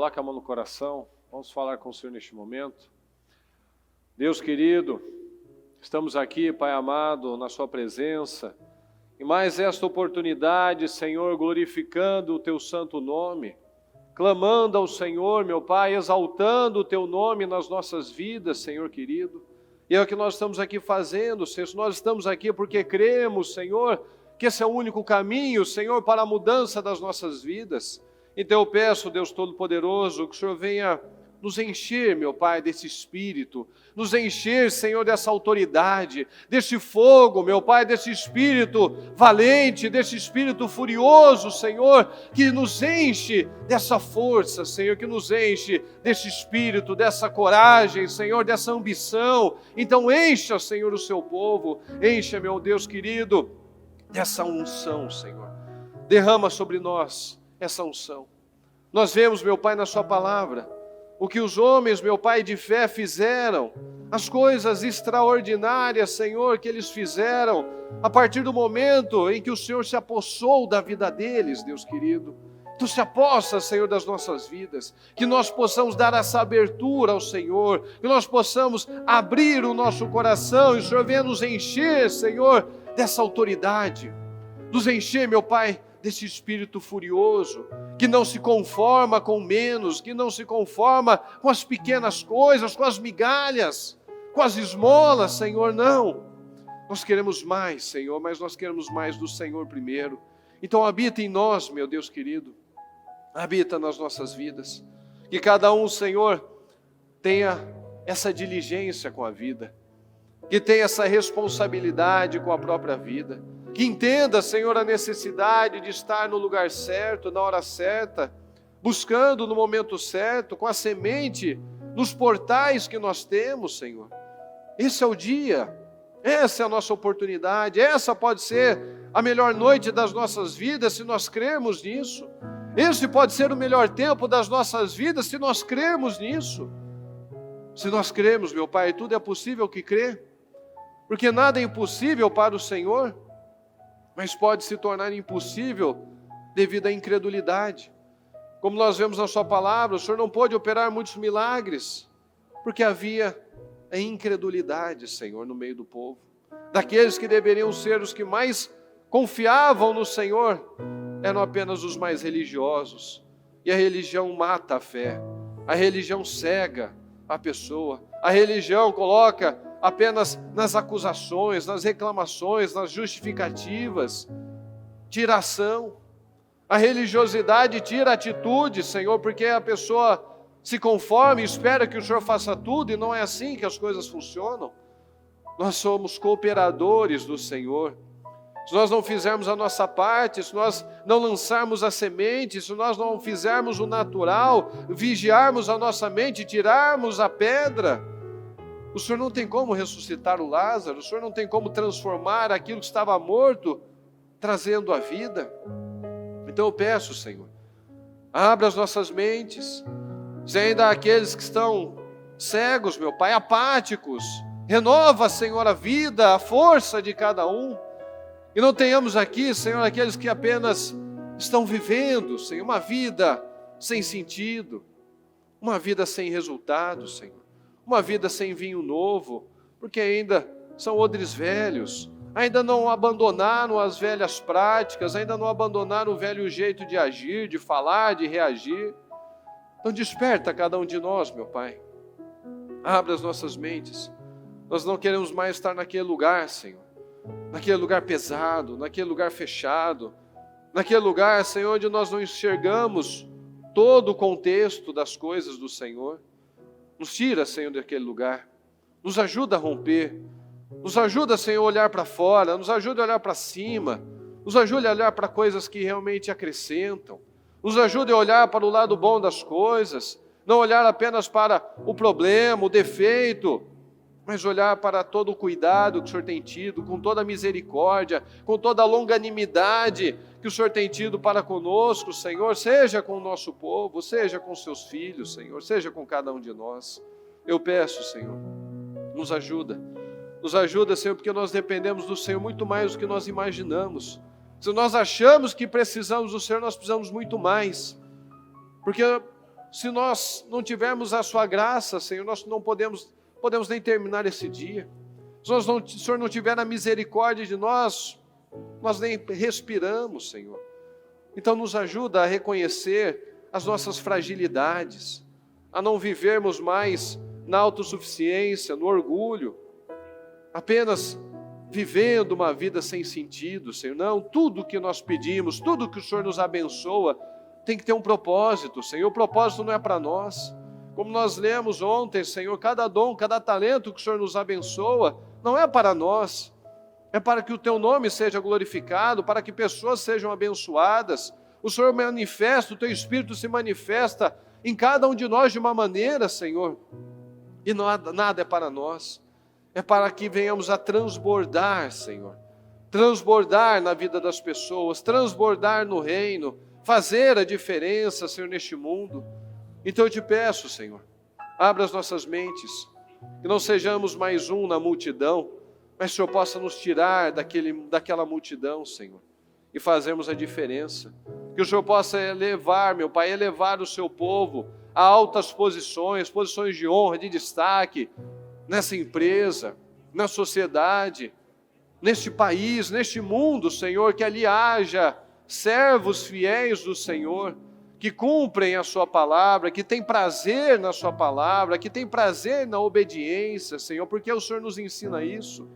coloque a mão no coração, vamos falar com o Senhor neste momento. Deus querido, estamos aqui, Pai amado, na Sua presença, e mais esta oportunidade, Senhor, glorificando o Teu santo nome, clamando ao Senhor, meu Pai, exaltando o Teu nome nas nossas vidas, Senhor querido. E é o que nós estamos aqui fazendo, Senhor. Nós estamos aqui porque cremos, Senhor, que esse é o único caminho, Senhor, para a mudança das nossas vidas. Então eu peço, Deus Todo-Poderoso, que o Senhor venha nos encher, meu Pai, desse Espírito, nos encher, Senhor, dessa autoridade, desse fogo, meu Pai, desse Espírito valente, desse Espírito furioso, Senhor, que nos enche dessa força, Senhor, que nos enche desse Espírito, dessa coragem, Senhor, dessa ambição. Então encha, Senhor, o Seu povo, encha, meu Deus querido, dessa unção, Senhor. Derrama sobre nós essa unção. Nós vemos, meu Pai, na Sua palavra, o que os homens, meu Pai, de fé fizeram, as coisas extraordinárias, Senhor, que eles fizeram, a partir do momento em que o Senhor se apossou da vida deles, Deus querido. Tu se apossa, Senhor, das nossas vidas, que nós possamos dar essa abertura ao Senhor, que nós possamos abrir o nosso coração e o Senhor venha nos encher, Senhor, dessa autoridade, nos encher, meu Pai, desse espírito furioso, que não se conforma com menos, que não se conforma com as pequenas coisas, com as migalhas, com as esmolas, Senhor, não. Nós queremos mais, Senhor, mas nós queremos mais do Senhor primeiro. Então habita em nós, meu Deus querido, habita nas nossas vidas, que cada um, Senhor, tenha essa diligência com a vida, que tenha essa responsabilidade com a própria vida, que entenda, Senhor, a necessidade de estar no lugar certo, na hora certa, buscando no momento certo, com a semente, nos portais que nós temos, Senhor. Esse é o dia, essa é a nossa oportunidade, essa pode ser a melhor noite das nossas vidas, se nós crermos nisso. Esse pode ser o melhor tempo das nossas vidas, se nós crermos nisso. Se nós cremos, meu Pai, tudo é possível que crê, porque nada é impossível para o Senhor, mas pode se tornar impossível devido à incredulidade. Como nós vemos na Sua palavra, o Senhor não pôde operar muitos milagres, porque havia a incredulidade, Senhor, no meio do povo. Daqueles que deveriam ser os que mais confiavam no Senhor, eram apenas os mais religiosos. E a religião mata a fé, a religião cega a pessoa, a religião coloca apenas nas acusações, nas reclamações, nas justificativas, tira ação. A religiosidade tira atitude, Senhor, porque a pessoa se conforma e espera que o Senhor faça tudo, e não é assim que as coisas funcionam. Nós somos cooperadores do Senhor. Se nós não fizermos a nossa parte, se nós não lançarmos a semente, se nós não fizermos o natural, vigiarmos a nossa mente, tirarmos a pedra, o Senhor não tem como ressuscitar o Lázaro, o Senhor não tem como transformar aquilo que estava morto, trazendo a vida. Então eu peço, Senhor, abra as nossas mentes, se ainda há aqueles que estão cegos, meu Pai, apáticos, renova, Senhor, a vida, a força de cada um, e não tenhamos aqui, Senhor, aqueles que apenas estão vivendo, Senhor, uma vida sem sentido, uma vida sem resultado, Senhor. Uma vida sem vinho novo, porque ainda são odres velhos, ainda não abandonaram as velhas práticas, ainda não abandonaram o velho jeito de agir, de falar, de reagir. Então desperta cada um de nós, meu Pai. Abra as nossas mentes. Nós não queremos mais estar naquele lugar, Senhor, naquele lugar pesado, naquele lugar fechado, naquele lugar, Senhor, onde nós não enxergamos todo o contexto das coisas do Senhor. Nos tira, Senhor, daquele lugar, nos ajuda a romper, nos ajuda, Senhor, a olhar para fora, nos ajuda a olhar para cima, nos ajuda a olhar para coisas que realmente acrescentam, nos ajuda a olhar para o lado bom das coisas, não olhar apenas para o problema, o defeito, mas olhar para todo o cuidado que o Senhor tem tido, com toda a misericórdia, com toda a longanimidade que o Senhor tem tido para conosco, Senhor, seja com o nosso povo, seja com seus filhos, Senhor, seja com cada um de nós. Eu peço, Senhor, nos ajuda, Senhor, porque nós dependemos do Senhor muito mais do que nós imaginamos. Se nós achamos que precisamos do Senhor, nós precisamos muito mais, porque Se nós não tivermos a sua graça, Senhor, nós não podemos nem terminar esse dia. Se o Senhor não tiver a misericórdia de nós nem respiramos, Senhor. Então nos ajuda a reconhecer as nossas fragilidades, a não vivermos mais na autossuficiência, no orgulho, apenas vivendo uma vida sem sentido, Senhor. Não, tudo que nós pedimos, tudo que o Senhor nos abençoa, tem que ter um propósito, Senhor. O propósito não é para nós. Como nós lemos ontem, Senhor, cada dom, cada talento que o Senhor nos abençoa, não é para nós. É para que o Teu nome seja glorificado, para que pessoas sejam abençoadas. O Senhor manifesta, o Teu Espírito se manifesta em cada um de nós de uma maneira, Senhor. E nada é para nós. É para que venhamos a transbordar, Senhor. Transbordar na vida das pessoas, transbordar no reino, fazer a diferença, Senhor, neste mundo. Então eu te peço, Senhor, abra as nossas mentes, que não sejamos mais um na multidão, mas o Senhor possa nos tirar daquela multidão, Senhor, e fazermos a diferença. Que o Senhor possa elevar, meu Pai, elevar o seu povo a altas posições, posições de honra, de destaque, nessa empresa, na sociedade, neste país, neste mundo, Senhor, que ali haja servos fiéis do Senhor, que cumprem a sua palavra, que têm prazer na sua palavra, que têm prazer na obediência, Senhor, porque o Senhor nos ensina isso.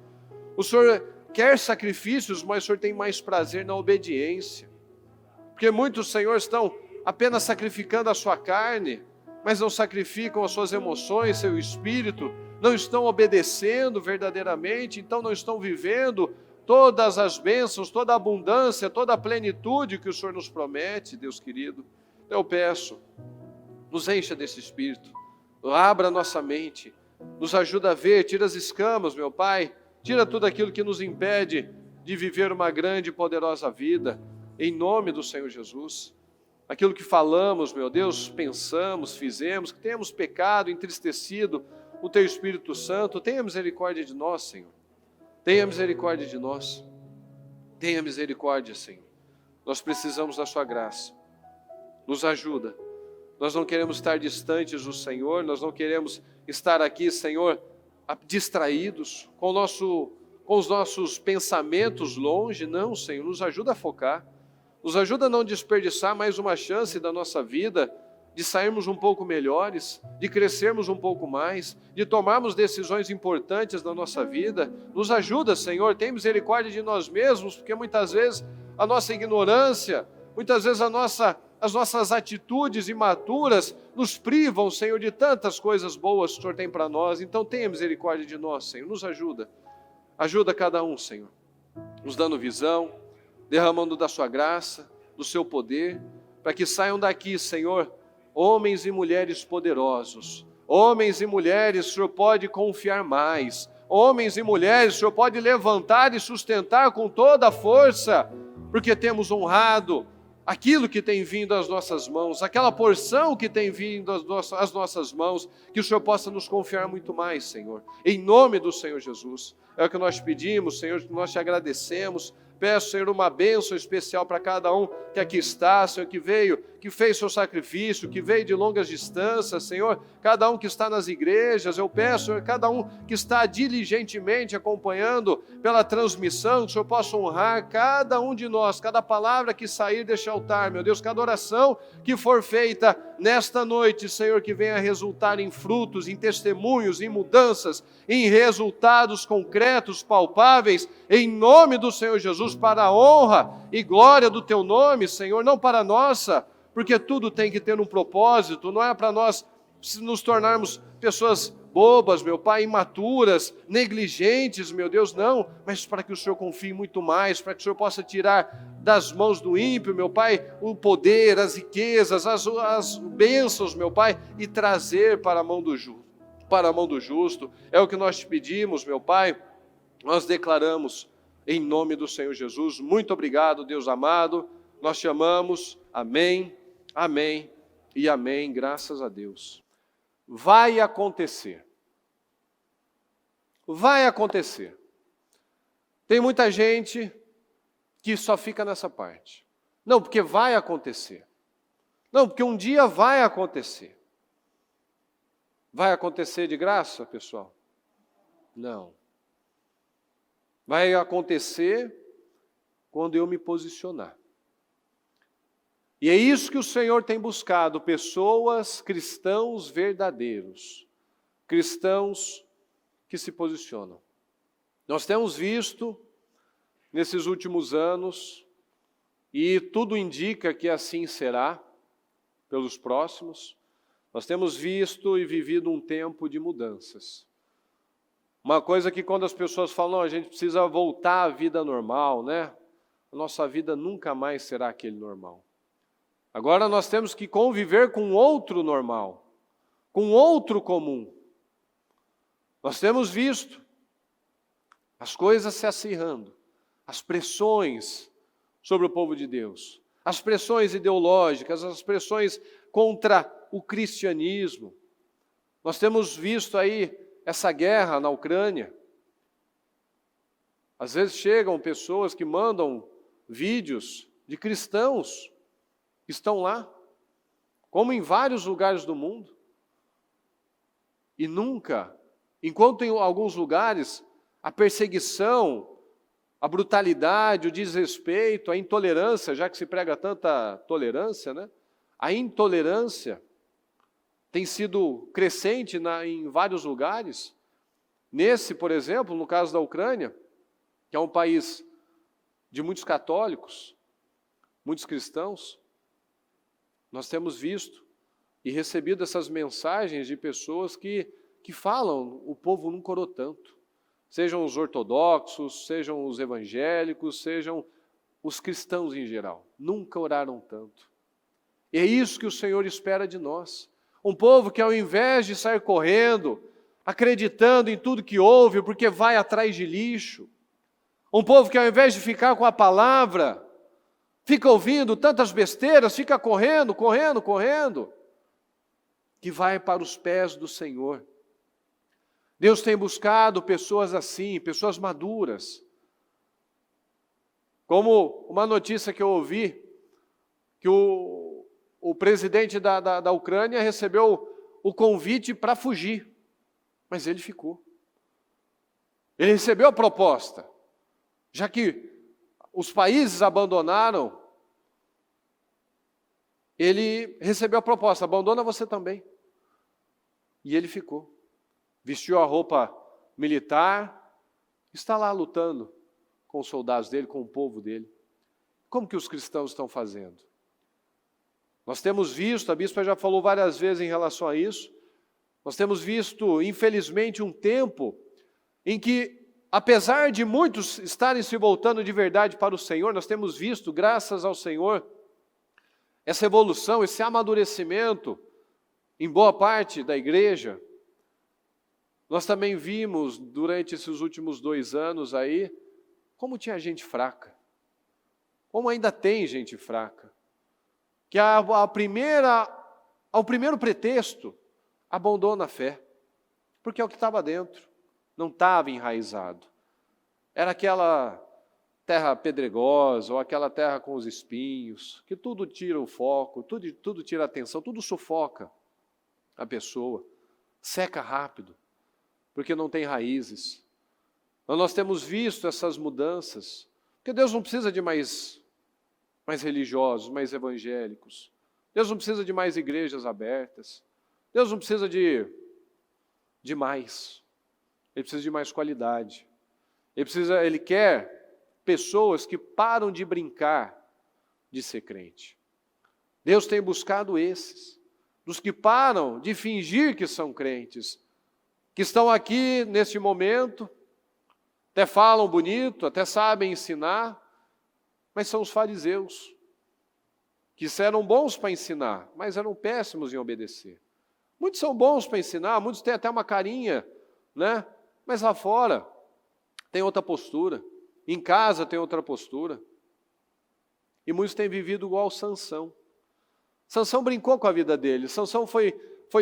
O Senhor quer sacrifícios, mas o Senhor tem mais prazer na obediência. Porque muitos, Senhor, estão apenas sacrificando a sua carne, mas não sacrificam as suas emoções, seu espírito, não estão obedecendo verdadeiramente, então não estão vivendo todas as bênçãos, toda a abundância, toda a plenitude que o Senhor nos promete, Deus querido. Eu peço, nos encha desse Espírito, abra a nossa mente, nos ajuda a ver, tira as escamas, meu Pai, tira tudo aquilo que nos impede de viver uma grande e poderosa vida, em nome do Senhor Jesus. Aquilo que falamos, meu Deus, pensamos, fizemos, que tenhamos pecado, entristecido o Teu Espírito Santo, tenha misericórdia de nós, Senhor. Tenha misericórdia de nós. Tenha misericórdia, Senhor. Nós precisamos da Sua graça. Nos ajuda. Nós não queremos estar distantes do Senhor, nós não queremos estar aqui, Senhor, distraídos, com os nossos pensamentos longe. Não, Senhor, nos ajuda a focar. Nos ajuda a não desperdiçar mais uma chance da nossa vida, de sairmos um pouco melhores, de crescermos um pouco mais, de tomarmos decisões importantes na nossa vida. Nos ajuda, Senhor, tem misericórdia de nós mesmos, porque muitas vezes a nossa ignorância, muitas vezes as nossas atitudes imaturas nos privam, Senhor, de tantas coisas boas que o Senhor tem para nós. Então tenha misericórdia de nós, Senhor, nos ajuda. Ajuda cada um, Senhor, nos dando visão, derramando da Sua graça, do Seu poder, para que saiam daqui, Senhor, homens e mulheres poderosos, homens e mulheres, o Senhor pode confiar mais, homens e mulheres, o Senhor pode levantar e sustentar com toda a força, porque temos honrado aquilo que tem vindo às nossas mãos, aquela porção que tem vindo às nossas mãos, que o Senhor possa nos confiar muito mais, Senhor, em nome do Senhor Jesus. É o que nós pedimos, Senhor, nós te agradecemos. Peço, Senhor, uma bênção especial para cada um que aqui está, Senhor, que veio, que fez seu sacrifício, que veio de longas distâncias, Senhor, cada um que está nas igrejas. Eu peço, Senhor, cada um que está diligentemente acompanhando pela transmissão, que o Senhor possa honrar cada um de nós, cada palavra que sair deste altar, meu Deus, cada oração que for feita nesta noite, Senhor, que venha resultar em frutos, em testemunhos, em mudanças, em resultados concretos, palpáveis, em nome do Senhor Jesus, para a honra e glória do Teu nome, Senhor, não para a nossa, porque tudo tem que ter um propósito, não é para nós nos tornarmos pessoas bobas, meu Pai, imaturas, negligentes, meu Deus, não, mas para que o Senhor confie muito mais, para que o Senhor possa tirar das mãos do ímpio, meu Pai, o poder, as riquezas, as bênçãos, meu Pai, e trazer para a mão do justo, é o que nós te pedimos, meu Pai, nós declaramos em nome do Senhor Jesus. Muito obrigado, Deus amado, nós te amamos, amém, amém e amém, graças a Deus. Vai acontecer. Vai acontecer. Tem muita gente que só fica nessa parte. Não, porque vai acontecer. Não, porque um dia vai acontecer. Vai acontecer de graça, pessoal? Não. Vai acontecer quando eu me posicionar. E é isso que o Senhor tem buscado, pessoas, cristãos verdadeiros, cristãos que se posicionam. Nós temos visto, nesses últimos anos, e tudo indica que assim será, pelos próximos, nós temos visto e vivido um tempo de mudanças. Uma coisa que quando as pessoas falam, não, a gente precisa voltar à vida normal, né? A nossa vida nunca mais será aquele normal. Agora nós temos que conviver com outro normal, com outro comum. Nós temos visto as coisas se acirrando, as pressões sobre o povo de Deus, as pressões ideológicas, as pressões contra o cristianismo. Nós temos visto aí essa guerra na Ucrânia. Às vezes chegam pessoas que mandam vídeos de cristãos que estão lá, como em vários lugares do mundo. E nunca, enquanto em alguns lugares a perseguição, a brutalidade, o desrespeito, a intolerância, já que se prega tanta tolerância, né? A intolerância tem sido crescente em vários lugares. Nesse, por exemplo, no caso da Ucrânia, que é um país de muitos católicos, muitos cristãos, nós temos visto e recebido essas mensagens de pessoas que falam, o povo nunca orou tanto. Sejam os ortodoxos, sejam os evangélicos, sejam os cristãos em geral. Nunca oraram tanto. E é isso que o Senhor espera de nós. Um povo que ao invés de sair correndo, acreditando em tudo que ouve, porque vai atrás de lixo. Um povo que ao invés de ficar com a palavra, fica ouvindo tantas besteiras, fica correndo, que vai para os pés do Senhor. Deus tem buscado pessoas assim, pessoas maduras. Como uma notícia que eu ouvi, que o presidente da Ucrânia recebeu o convite para fugir, mas ele ficou. Ele recebeu a proposta, já que os países abandonaram, ele recebeu a proposta, abandona você também. E ele ficou. Vestiu a roupa militar, está lá lutando com os soldados dele, com o povo dele. Como que os cristãos estão fazendo? Nós temos visto, a bispa já falou várias vezes em relação a isso, nós temos visto, infelizmente, um tempo em que, apesar de muitos estarem se voltando de verdade para o Senhor, nós temos visto, graças ao Senhor, essa evolução, esse amadurecimento em boa parte da igreja. Nós também vimos, durante esses últimos 2 anos aí, como tinha gente fraca. Como ainda tem gente fraca. Que ao primeiro pretexto, abandona a fé. Porque é o que estava dentro. Não estava enraizado. Era aquela terra pedregosa, ou aquela terra com os espinhos, que tudo tira o foco, tudo tira a atenção, tudo sufoca a pessoa. Seca rápido. Porque não tem raízes. Então, nós temos visto essas mudanças, porque Deus não precisa de mais religiosos, mais evangélicos. Deus não precisa de mais igrejas abertas. Deus não precisa de mais. Ele precisa de mais qualidade. Ele quer pessoas que param de brincar de ser crente. Deus tem buscado esses, dos que param de fingir que são crentes, que estão aqui neste momento, até falam bonito, até sabem ensinar, mas são os fariseus, que eram bons para ensinar, mas eram péssimos em obedecer. Muitos são bons para ensinar, muitos têm até uma carinha, né? Mas lá fora tem outra postura, em casa tem outra postura. E muitos têm vivido igual Sansão. Sansão brincou com a vida dele, Sansão foi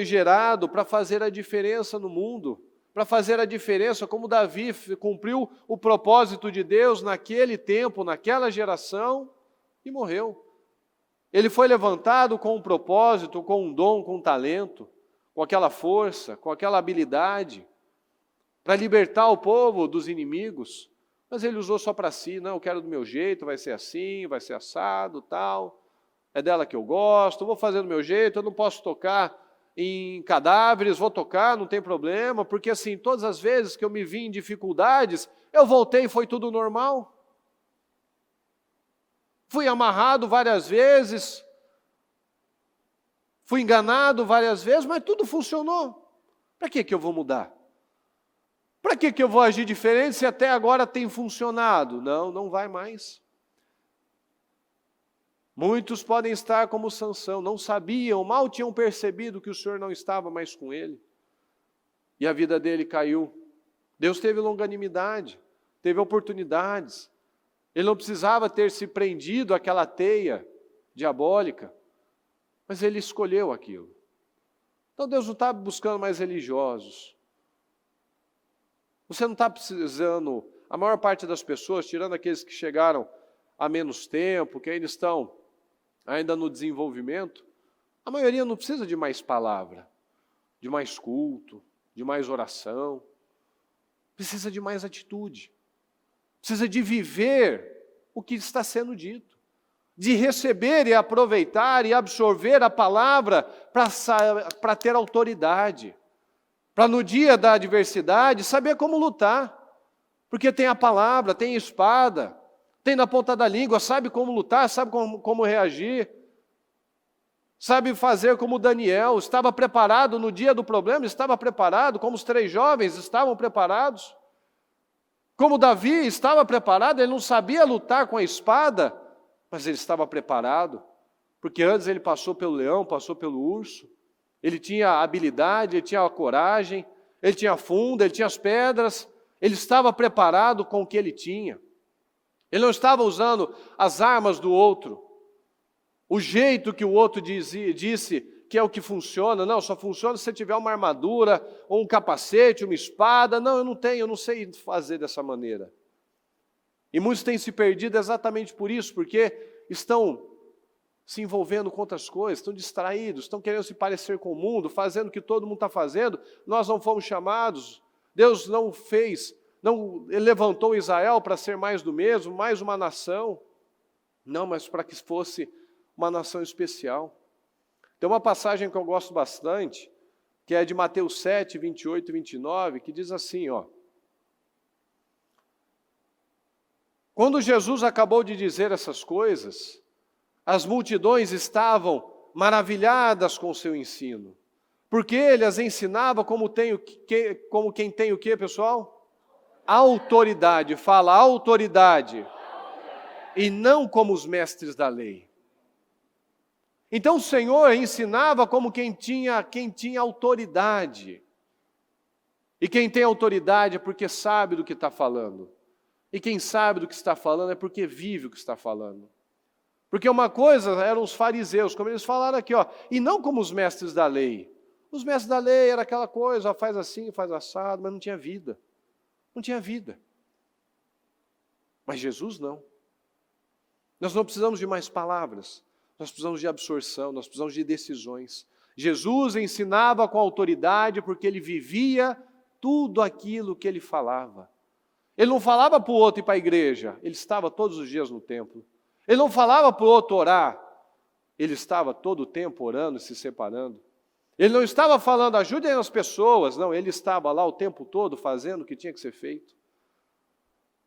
gerado para fazer a diferença no mundo, para fazer a diferença como Davi cumpriu o propósito de Deus naquele tempo, naquela geração, e morreu. Ele foi levantado com um propósito, com um dom, com um talento, com aquela força, com aquela habilidade, para libertar o povo dos inimigos. Mas ele usou só para si. Não, eu quero do meu jeito, vai ser assim, vai ser assado, tal. É dela que eu gosto, vou fazer do meu jeito, eu não posso tocar em cadáveres, vou tocar, não tem problema, porque assim, todas as vezes que eu me vi em dificuldades, eu voltei e foi tudo normal. Fui amarrado várias vezes, fui enganado várias vezes, mas tudo funcionou. Para que eu vou mudar? Para que eu vou agir diferente se até agora tem funcionado? Não, não vai mais. Muitos podem estar como Sansão, não sabiam, mal tinham percebido que o Senhor não estava mais com ele. E a vida dele caiu. Deus teve longanimidade, teve oportunidades. Ele não precisava ter se prendido àquela teia diabólica, mas ele escolheu aquilo. Então Deus não está buscando mais religiosos. Você não está precisando, a maior parte das pessoas, tirando aqueles que chegaram há menos tempo, que ainda estão no desenvolvimento, a maioria não precisa de mais palavra, de mais culto, de mais oração. Precisa de mais atitude. Precisa de viver o que está sendo dito. De receber e aproveitar e absorver a palavra para ter autoridade. Para no dia da adversidade saber como lutar. Porque tem a palavra, tem a espada, tem na ponta da língua, sabe como lutar, sabe como reagir. Sabe fazer como Daniel, estava preparado no dia do problema, estava preparado, como os 3 jovens estavam preparados. Como Davi estava preparado, ele não sabia lutar com a espada, mas ele estava preparado, porque antes ele passou pelo leão, passou pelo urso, ele tinha a habilidade, ele tinha a coragem, ele tinha a funda, ele tinha as pedras, ele estava preparado com o que ele tinha. Ele não estava usando as armas do outro, o jeito que o outro disse que é o que funciona. Não, só funciona se você tiver uma armadura, ou um capacete, uma espada. Não, eu não tenho, eu não sei fazer dessa maneira. E muitos têm se perdido exatamente por isso, porque estão se envolvendo com outras coisas, estão distraídos, estão querendo se parecer com o mundo, fazendo o que todo mundo está fazendo. Nós não fomos chamados, Deus não fez, Ele levantou Israel para ser mais do mesmo, mais uma nação. Não, mas para que fosse uma nação especial. Tem uma passagem que eu gosto bastante, que é de Mateus 7, 28 e 29, que diz assim, ó. Quando Jesus acabou de dizer essas coisas, as multidões estavam maravilhadas com o seu ensino, porque ele as ensinava como quem tem o quê, pessoal? Autoridade, fala autoridade, e não como os mestres da lei. Então o Senhor ensinava como quem tinha autoridade. E quem tem autoridade é porque sabe do que está falando. E quem sabe do que está falando é porque vive o que está falando. Porque uma coisa eram os fariseus, como eles falaram aqui, ó, e não como os mestres da lei. Os mestres da lei era aquela coisa, ó, faz assim, faz assado, mas não tinha vida. Não tinha vida. Mas Jesus não. Nós não precisamos de mais palavras. Nós precisamos de absorção, nós precisamos de decisões. Jesus ensinava com autoridade porque ele vivia tudo aquilo que ele falava. Ele não falava para o outro ir para a igreja, ele estava todos os dias no templo. Ele não falava para o outro orar, ele estava todo o tempo orando e se separando. Ele não estava falando, ajudem as pessoas, não, ele estava lá o tempo todo fazendo o que tinha que ser feito.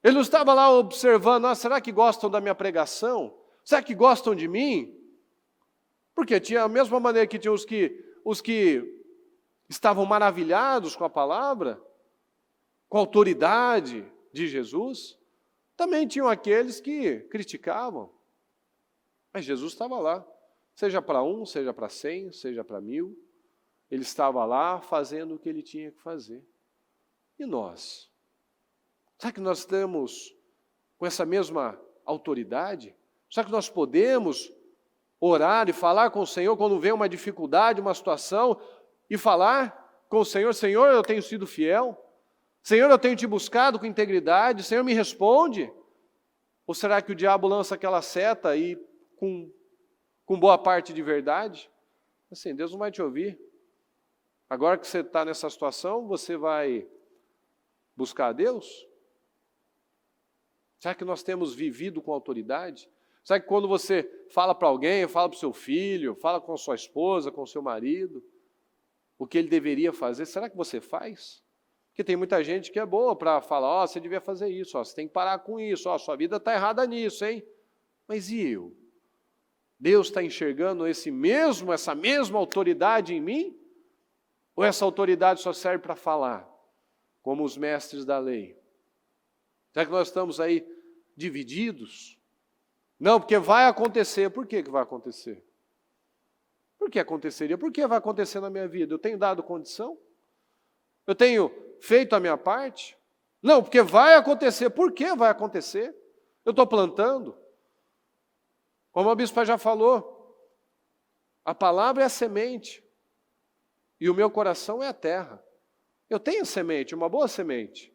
Ele não estava lá observando, será que gostam da minha pregação? Será que gostam de mim? Porque tinha a mesma maneira que tinha os que estavam maravilhados com a palavra, com a autoridade de Jesus, também tinham aqueles que criticavam. Mas Jesus estava lá, seja para 1, seja para 100, seja para 1000, ele estava lá fazendo o que ele tinha que fazer. E nós? Será que nós estamos com essa mesma autoridade? Será que nós podemos orar e falar com o Senhor quando vem uma dificuldade, uma situação, e falar com o Senhor, Senhor, eu tenho sido fiel, Senhor, eu tenho te buscado com integridade, Senhor, me responde? Ou será que o diabo lança aquela seta e com com boa parte de verdade, assim, Deus não vai te ouvir. Agora que você está nessa situação, você vai buscar a Deus? Será que nós temos vivido com autoridade? Será que quando você fala para alguém, fala para o seu filho, fala com a sua esposa, com o seu marido, o que ele deveria fazer, será que você faz? Porque tem muita gente que é boa para falar, você devia fazer isso, você tem que parar com isso, sua vida está errada nisso, hein? Mas e eu? Deus está enxergando essa mesma autoridade em mim? Ou essa autoridade só serve para falar, como os mestres da lei? Será que nós estamos aí divididos? Não, porque vai acontecer. Por que vai acontecer? Por que aconteceria? Por que vai acontecer na minha vida? Eu tenho dado condição? Eu tenho feito a minha parte? Não, porque vai acontecer. Por que vai acontecer? Eu estou plantando. Como a bispa já falou, a palavra é a semente e o meu coração é a terra. Eu tenho semente, uma boa semente,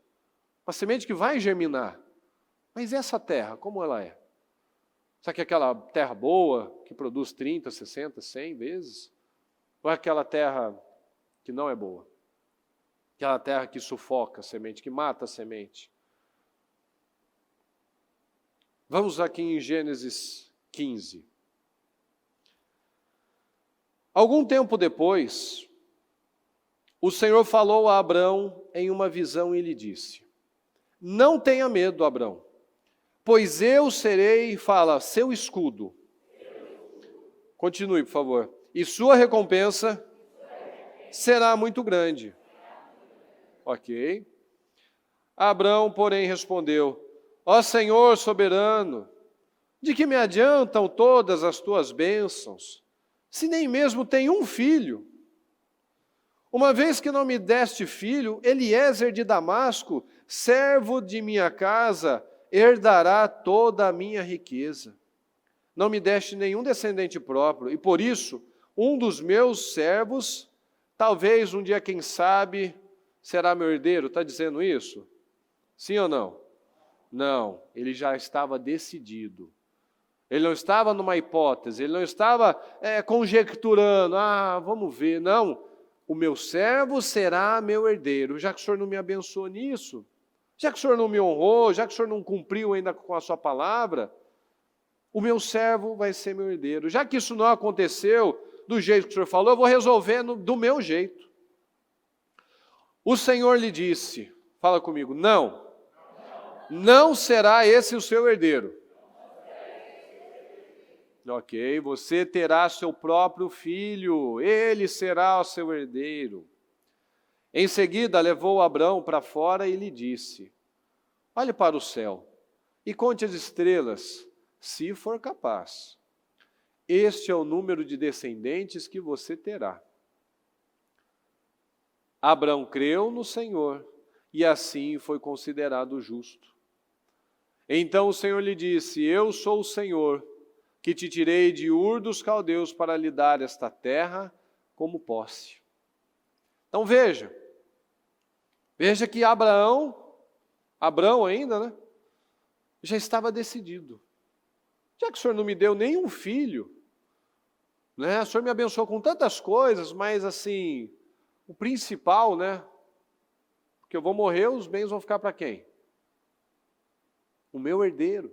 uma semente que vai germinar. Mas essa terra, como ela é? Será que é aquela terra boa, que produz 30, 60, 100 vezes? Ou é aquela terra que não é boa? Aquela terra que sufoca a semente, que mata a semente? Vamos aqui em Gênesis 15. Algum tempo depois, o Senhor falou a Abrão em uma visão e lhe disse: não tenha medo, Abrão, pois eu serei, fala, seu escudo. Continue, por favor. E sua recompensa será muito grande. Ok. Abrão, porém, respondeu: ó Senhor soberano, de que me adiantam todas as tuas bênçãos, se nem mesmo tenho um filho? Uma vez que não me deste filho, Eliezer de Damasco, servo de minha casa, herdará toda a minha riqueza. Não me deste nenhum descendente próprio, e por isso, um dos meus servos, talvez um dia, quem sabe, será meu herdeiro. Está dizendo isso? Sim ou não? Não, ele já estava decidido. Ele não estava numa hipótese, ele não estava conjecturando, vamos ver, não. O meu servo será meu herdeiro. Já que o Senhor não me abençoou nisso, já que o Senhor não me honrou, já que o Senhor não cumpriu ainda com a sua palavra, o meu servo vai ser meu herdeiro. Já que isso não aconteceu do jeito que o Senhor falou, eu vou resolver do meu jeito. O Senhor lhe disse, fala comigo, não será esse o seu herdeiro. Ok, você terá seu próprio filho, ele será o seu herdeiro. Em seguida, levou Abrão para fora e lhe disse: olhe para o céu e conte as estrelas, se for capaz. Este é o número de descendentes que você terá. Abrão creu no Senhor e assim foi considerado justo. Então o Senhor lhe disse: eu sou o Senhor, que te tirei de Ur dos Caldeus para lhe dar esta terra como posse. Então veja que Abrão ainda, né, já estava decidido. Já que o Senhor não me deu nenhum filho, né, o Senhor me abençoou com tantas coisas, mas assim, o principal, né, porque eu vou morrer, os bens vão ficar para quem? O meu herdeiro.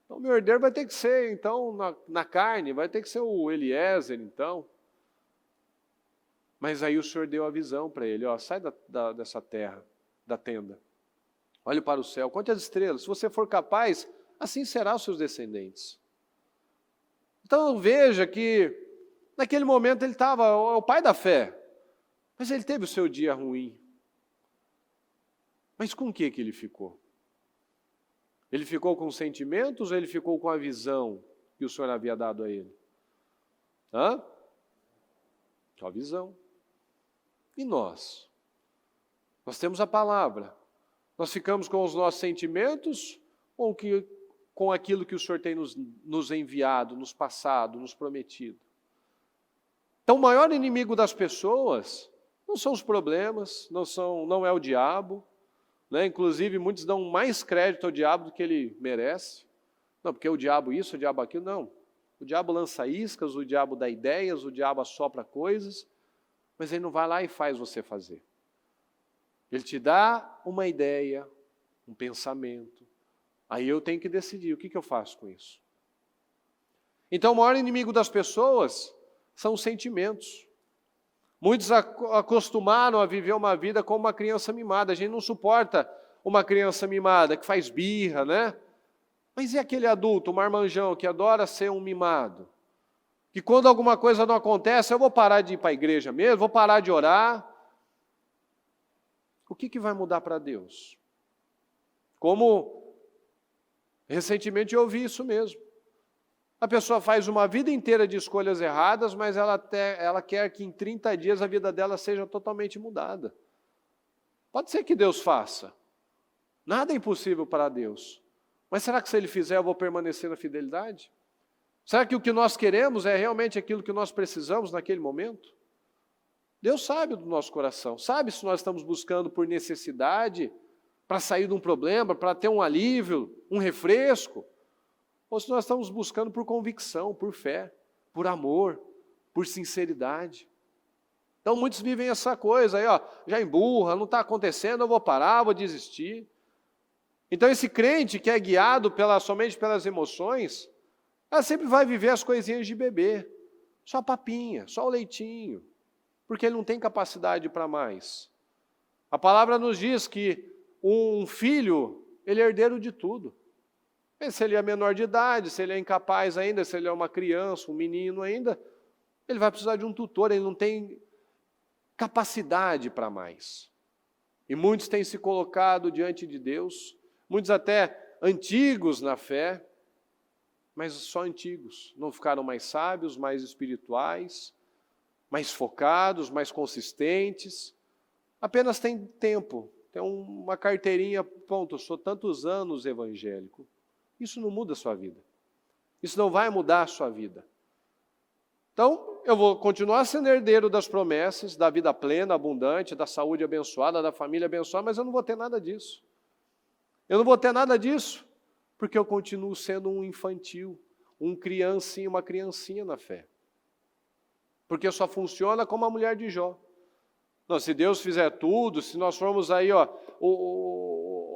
Então, o meu herdeiro vai ter que ser, então, na carne, vai ter que ser o Eliezer, então. Mas aí o Senhor deu a visão para ele, sai dessa terra, da tenda. Olhe para o céu, conte as estrelas. Se você for capaz, assim serão os seus descendentes. Então veja que, naquele momento ele estava, é o pai da fé, mas ele teve o seu dia ruim. Mas com o que ele ficou? Ele ficou com sentimentos ou ele ficou com a visão que o Senhor havia dado a ele? Com a visão. E nós? Nós temos a palavra. Nós ficamos com os nossos sentimentos ou com aquilo que o Senhor tem nos enviado, nos passado, nos prometido? Então o maior inimigo das pessoas não são os problemas, não é o diabo, né? Inclusive, muitos dão mais crédito ao diabo do que ele merece. Não, porque o diabo isso, o diabo aquilo, não. O diabo lança iscas, o diabo dá ideias, o diabo assopra coisas, mas ele não vai lá e faz você fazer. Ele te dá uma ideia, um pensamento. Aí eu tenho que decidir o que eu faço com isso. Então, o maior inimigo das pessoas são os sentimentos. Muitos acostumaram a viver uma vida como uma criança mimada. A gente não suporta uma criança mimada que faz birra, né? Mas e aquele adulto, um marmanjão, que adora ser um mimado? Que quando alguma coisa não acontece, eu vou parar de ir para a igreja mesmo, vou parar de orar. O que vai mudar para Deus? Como recentemente eu ouvi isso mesmo. A pessoa faz uma vida inteira de escolhas erradas, mas ela quer que em 30 dias a vida dela seja totalmente mudada. Pode ser que Deus faça. Nada é impossível para Deus. Mas será que se Ele fizer eu vou permanecer na fidelidade? Será que o que nós queremos é realmente aquilo que nós precisamos naquele momento? Deus sabe do nosso coração, sabe se nós estamos buscando por necessidade, para sair de um problema, para ter um alívio, um refresco, ou se nós estamos buscando por convicção, por fé, por amor, por sinceridade. Então muitos vivem essa coisa aí, ó, já emburra, não está acontecendo, eu vou parar, vou desistir. Então esse crente que é guiado somente pelas emoções, ela sempre vai viver as coisinhas de bebê, só a papinha, só o leitinho, porque ele não tem capacidade para mais. A palavra nos diz que um filho, ele é herdeiro de tudo. Se ele é menor de idade, se ele é incapaz ainda, se ele é uma criança, um menino ainda, ele vai precisar de um tutor, ele não tem capacidade para mais. E muitos têm se colocado diante de Deus, muitos até antigos na fé, mas só antigos, não ficaram mais sábios, mais espirituais, mais focados, mais consistentes, apenas tem tempo, tem uma carteirinha, pronto, eu sou tantos anos evangélico. Isso não muda a sua vida. Isso não vai mudar a sua vida. Então, eu vou continuar sendo herdeiro das promessas, da vida plena, abundante, da saúde abençoada, da família abençoada, mas eu não vou ter nada disso. Eu não vou ter nada disso, porque eu continuo sendo um infantil, uma criancinha na fé. Porque só funciona como a mulher de Jó. Não, se Deus fizer tudo, se nós formos aí, ó,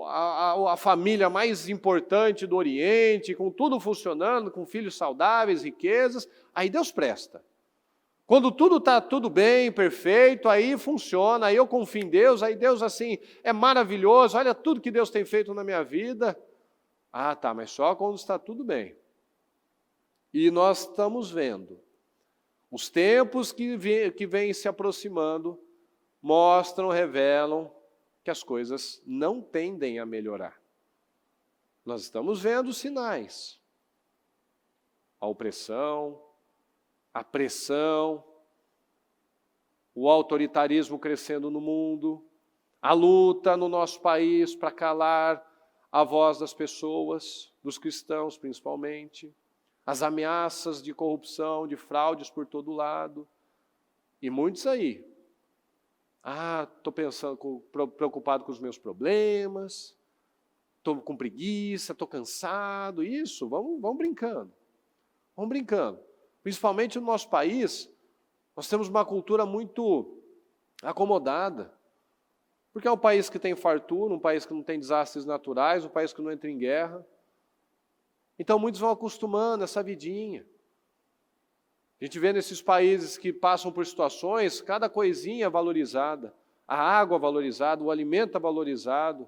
a família mais importante do Oriente, com tudo funcionando, com filhos saudáveis, riquezas, aí Deus presta. Quando tudo está tudo bem, perfeito, aí funciona, aí eu confio em Deus, aí Deus assim é maravilhoso, olha tudo que Deus tem feito na minha vida. Ah, tá, mas só quando está tudo bem. E nós estamos vendo, os tempos que vêm se aproximando, mostram, revelam que as coisas não tendem a melhorar. Nós estamos vendo sinais. A opressão, a pressão, o autoritarismo crescendo no mundo, a luta no nosso país para calar a voz das pessoas, dos cristãos principalmente, as ameaças de corrupção, de fraudes por todo lado, e muitos aí. Estou preocupado com os meus problemas, estou com preguiça, estou cansado, isso, vamos brincando. Vamos brincando. Principalmente no nosso país, nós temos uma cultura muito acomodada, porque é um país que tem fartura, um país que não tem desastres naturais, um país que não entra em guerra. Então muitos vão acostumando essa vidinha. A gente vê nesses países que passam por situações, cada coisinha é valorizada, a água é valorizada, o alimento é valorizado,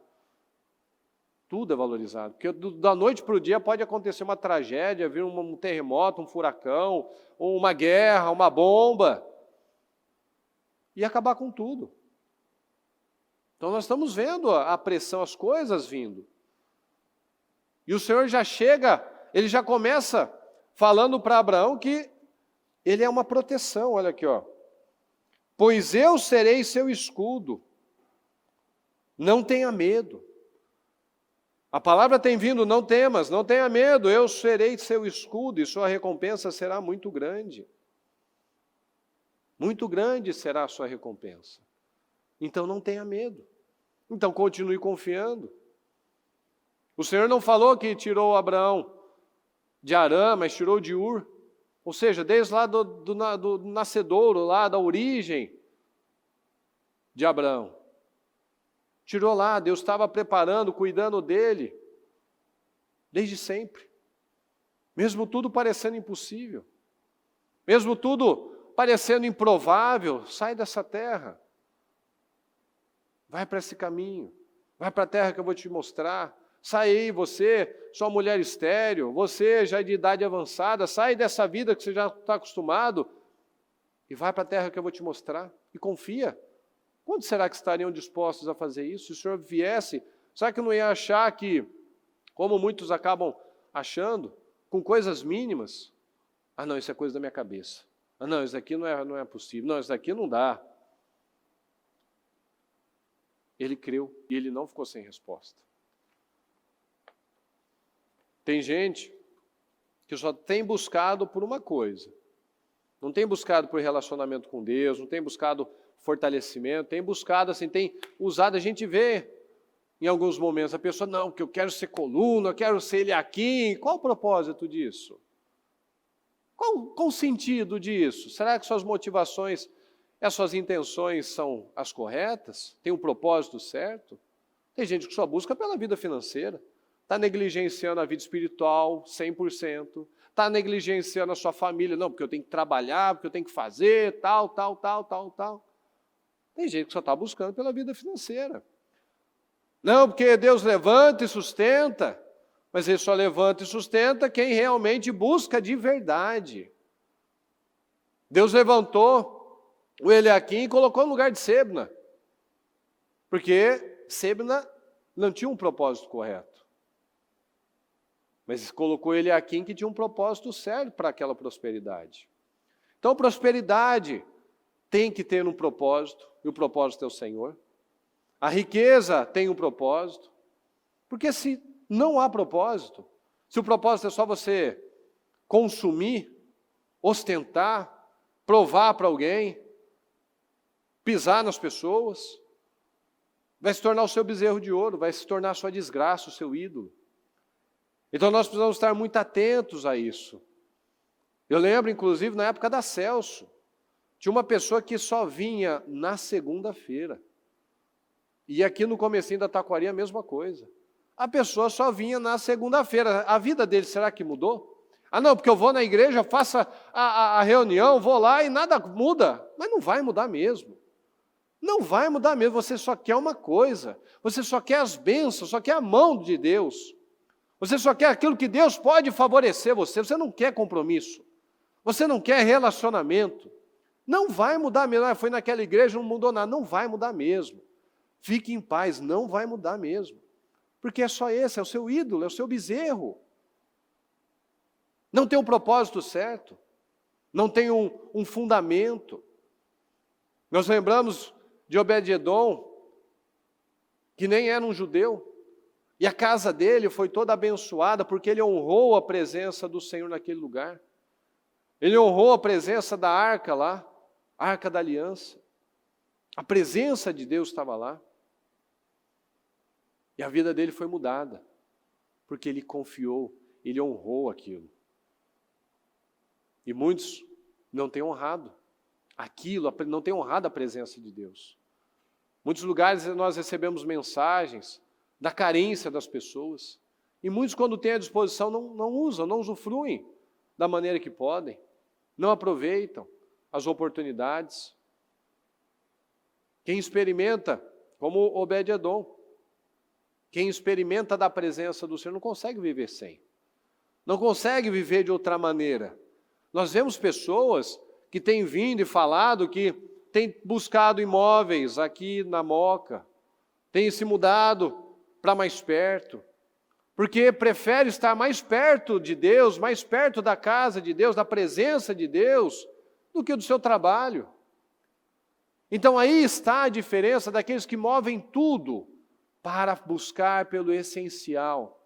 tudo é valorizado. Porque da noite para o dia pode acontecer uma tragédia, vir um terremoto, um furacão, uma guerra, uma bomba, e acabar com tudo. Então nós estamos vendo a pressão, as coisas vindo. E o Senhor já chega, Ele já começa falando para Abraão que ele é uma proteção, olha aqui, ó. Pois eu serei seu escudo, não tenha medo. A palavra tem vindo, não temas, não tenha medo, eu serei seu escudo e sua recompensa será muito grande. Muito grande será a sua recompensa. Então não tenha medo. Então continue confiando. O Senhor não falou que tirou Abraão de Arã, mas tirou de Ur. Ou seja, desde lá do nascedouro, lá da origem de Abraão. Tirou lá, Deus estava preparando, cuidando dele, desde sempre. Mesmo tudo parecendo impossível, mesmo tudo parecendo improvável, sai dessa terra. Vai para esse caminho, vai para a terra que eu vou te mostrar. Sai aí, você, sua mulher estéril, você já de idade avançada, sai dessa vida que você já está acostumado e vai para a terra que eu vou te mostrar. E confia. Quando será que estariam dispostos a fazer isso? Se o Senhor viesse, será que não ia achar que, como muitos acabam achando, com coisas mínimas, ah não, isso é coisa da minha cabeça. Ah não, isso aqui não é possível. Não, isso daqui não dá. Ele creu e ele não ficou sem resposta. Tem gente que só tem buscado por uma coisa. Não tem buscado por relacionamento com Deus, não tem buscado fortalecimento, tem buscado assim, tem usado, a gente vê em alguns momentos, a pessoa, não, que eu quero ser coluna, eu quero ser ele aqui. Qual o propósito disso? Qual o sentido disso? Será que suas motivações, as suas intenções são as corretas? Tem um propósito certo? Tem gente que só busca pela vida financeira. Está negligenciando a vida espiritual 100%, está negligenciando a sua família, não, porque eu tenho que trabalhar, porque eu tenho que fazer, tal. Tem gente que só está buscando pela vida financeira. Não, porque Deus levanta e sustenta, mas Ele só levanta e sustenta quem realmente busca de verdade. Deus levantou o Eliaquim e colocou no lugar de Sebna, porque Sebna não tinha um propósito correto. Mas colocou Eliaquim que tinha um propósito certo para aquela prosperidade. Então, prosperidade tem que ter um propósito, e o propósito é o Senhor. A riqueza tem um propósito, porque se não há propósito, se o propósito é só você consumir, ostentar, provar para alguém, pisar nas pessoas, vai se tornar o seu bezerro de ouro, vai se tornar a sua desgraça, o seu ídolo. Então nós precisamos estar muito atentos a isso. Eu lembro, inclusive, na época da Celso, tinha uma pessoa que só vinha na segunda-feira. E aqui no comecinho da Taquari a mesma coisa. A pessoa só vinha na segunda-feira. A vida dele, será que mudou? Ah não, porque eu vou na igreja, faço a reunião, vou lá e nada muda. Mas não vai mudar mesmo. Não vai mudar mesmo, você só quer uma coisa. Você só quer as bênçãos, só quer a mão de Deus. Você só quer aquilo que Deus pode favorecer você não quer compromisso, você não quer relacionamento. Não vai mudar mesmo, foi naquela igreja, não mudou nada, não vai mudar mesmo. Fique em paz, não vai mudar mesmo. Porque é só esse, é o seu ídolo, é o seu bezerro. Não tem um propósito certo, não tem um fundamento. Nós lembramos de Obed-edom, que nem era um judeu, e a casa dele foi toda abençoada porque ele honrou a presença do Senhor naquele lugar. Ele honrou a presença da arca lá, a arca da aliança. A presença de Deus estava lá. E a vida dele foi mudada, porque ele confiou, ele honrou aquilo. E muitos não têm honrado aquilo, não têm honrado a presença de Deus. Muitos lugares nós recebemos mensagens da carência das pessoas. E muitos, quando têm à disposição, não usam, não usufruem da maneira que podem, não aproveitam as oportunidades. Quem experimenta, como Obed-edom, quem experimenta da presença do Senhor não consegue viver sem. Não consegue viver de outra maneira. Nós vemos pessoas que têm vindo e falado que têm buscado imóveis aqui na Moca, têm se mudado para mais perto, porque prefere estar mais perto de Deus, mais perto da casa de Deus, da presença de Deus, do que do seu trabalho. Então aí está a diferença daqueles que movem tudo para buscar pelo essencial,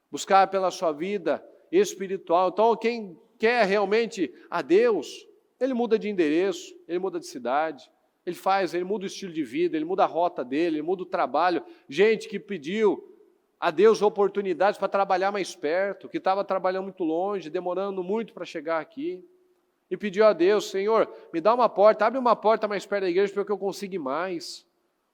buscar pela sua vida espiritual. Então quem quer realmente a Deus, ele muda de endereço, ele muda de cidade, ele muda o estilo de vida, ele muda a rota dele, ele muda o trabalho. Gente que pediu a Deus oportunidades para trabalhar mais perto, que estava trabalhando muito longe, demorando muito para chegar aqui. e pediu a Deus, Senhor, me dá uma porta, abre uma porta mais perto da igreja para que eu consiga ir mais.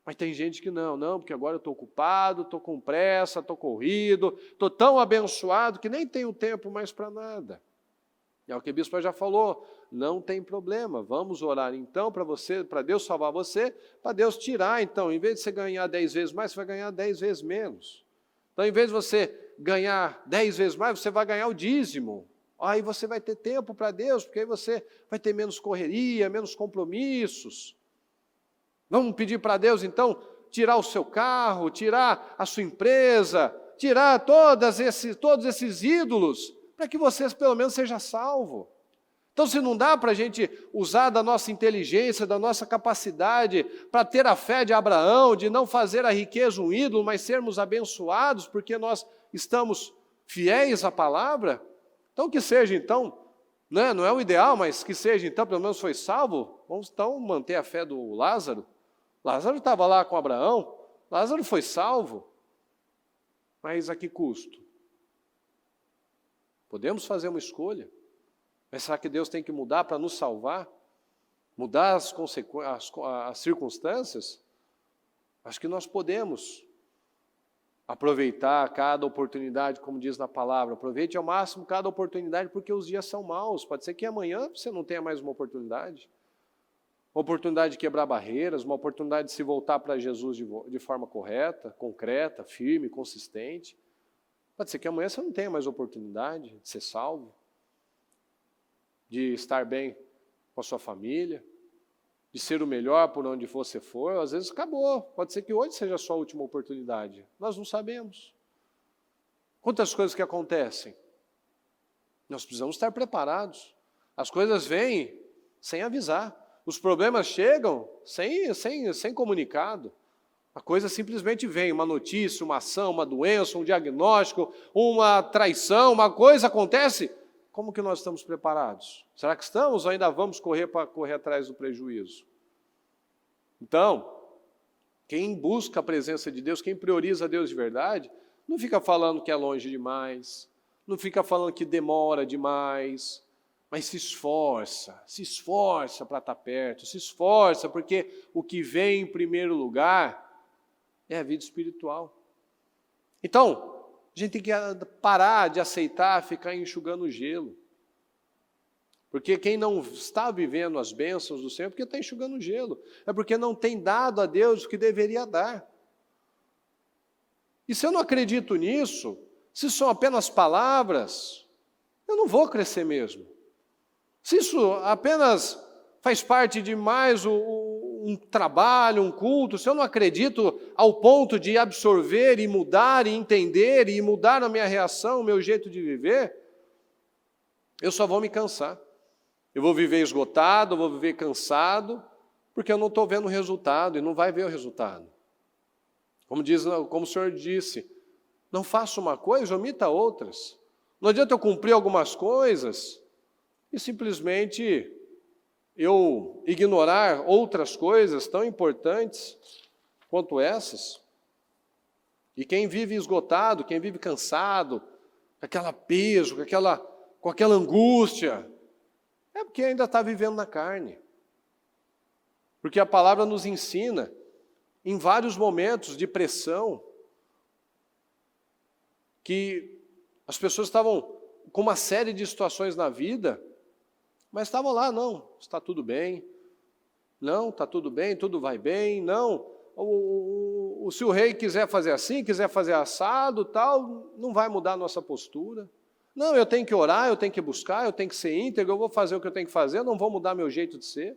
Mas tem gente que não, porque agora eu estou ocupado, estou com pressa, estou corrido, estou tão abençoado que nem tenho tempo mais para nada. É o que a bispa já falou, não tem problema, vamos orar então para Deus salvar você, para Deus tirar então, em vez de você ganhar 10 vezes mais, você vai ganhar 10 vezes menos. Então, em vez de você ganhar 10 vezes mais, você vai ganhar o dízimo. Aí você vai ter tempo para Deus, porque aí você vai ter menos correria, menos compromissos. Vamos pedir para Deus, então, tirar o seu carro, tirar a sua empresa, tirar todos esses ídolos, para que você pelo menos seja salvo. Então, se não dá para a gente usar da nossa inteligência, da nossa capacidade, para ter a fé de Abraão, de não fazer a riqueza um ídolo, mas sermos abençoados, porque nós estamos fiéis à palavra, então que seja, então, né, não é o ideal, mas que seja, então, pelo menos foi salvo, vamos então manter a fé do Lázaro. Lázaro estava lá com Abraão, Lázaro foi salvo, mas a que custo? Podemos fazer uma escolha, mas será que Deus tem que mudar para nos salvar? Mudar as circunstâncias? Acho que nós podemos aproveitar cada oportunidade, como diz na palavra, aproveite ao máximo cada oportunidade, porque os dias são maus, pode ser que amanhã você não tenha mais uma oportunidade de quebrar barreiras, uma oportunidade de se voltar para Jesus de forma correta, concreta, firme, consistente. Pode ser que amanhã você não tenha mais oportunidade de ser salvo, de estar bem com a sua família, de ser o melhor por onde você for, às vezes acabou. Pode ser que hoje seja a sua última oportunidade. Nós não sabemos. Quantas coisas que acontecem? Nós precisamos estar preparados. As coisas vêm sem avisar. Os problemas chegam sem comunicado. A coisa simplesmente vem, uma notícia, uma ação, uma doença, um diagnóstico, uma traição, uma coisa acontece. Como que nós estamos preparados? Será que estamos ou ainda vamos correr atrás do prejuízo? Então, quem busca a presença de Deus, quem prioriza Deus de verdade, não fica falando que é longe demais, não fica falando que demora demais, mas se esforça para estar perto, se esforça, porque o que vem em primeiro lugar é a vida espiritual. Então, a gente tem que parar de aceitar ficar enxugando o gelo. Porque quem não está vivendo as bênçãos do Senhor é porque está enxugando o gelo. É porque não tem dado a Deus o que deveria dar. E se eu não acredito nisso, se são apenas palavras, eu não vou crescer mesmo. Se isso apenas faz parte de mais um trabalho, um culto, se eu não acredito ao ponto de absorver e mudar e entender e mudar a minha reação, o meu jeito de viver, eu só vou me cansar. Eu vou viver esgotado, eu vou viver cansado, porque eu não estou vendo o resultado e não vai ver o resultado. Como o Senhor disse, não faça uma coisa, omita outras. Não adianta eu cumprir algumas coisas e simplesmente eu ignorar outras coisas tão importantes quanto essas. E quem vive esgotado, quem vive cansado, com aquele peso, com aquela angústia, é porque ainda está vivendo na carne. Porque a palavra nos ensina, em vários momentos de pressão, que as pessoas estavam com uma série de situações na vida, mas estavam lá, não, está tudo bem, não, está tudo bem, tudo vai bem, não, se o rei quiser fazer assim, quiser fazer assado, tal, não vai mudar a nossa postura. Não, eu tenho que orar, eu tenho que buscar, eu tenho que ser íntegro, eu vou fazer o que eu tenho que fazer, eu não vou mudar meu jeito de ser,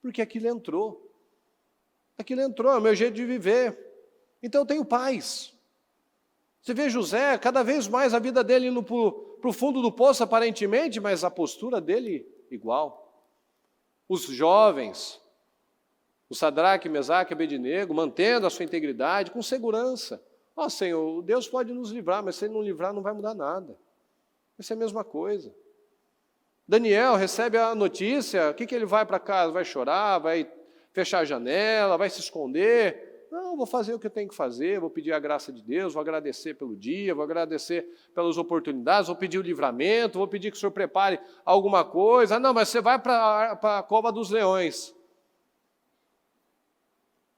porque aquilo entrou. Aquilo entrou, é o meu jeito de viver. Então eu tenho paz. Você vê José, cada vez mais a vida dele indo para o fundo do poço aparentemente, mas a postura dele igual. Os jovens, o Sadraque, Mesaque e Abednego, mantendo a sua integridade com segurança. Senhor, Deus pode nos livrar, mas se Ele não livrar não vai mudar nada. Vai ser a mesma coisa. Daniel recebe a notícia, o que ele vai para casa? Vai chorar, vai fechar a janela, vai se esconder. Não, vou fazer o que eu tenho que fazer, vou pedir a graça de Deus, vou agradecer pelo dia, vou agradecer pelas oportunidades, vou pedir o livramento, vou pedir que o Senhor prepare alguma coisa. Ah, não, mas você vai para a cova dos leões.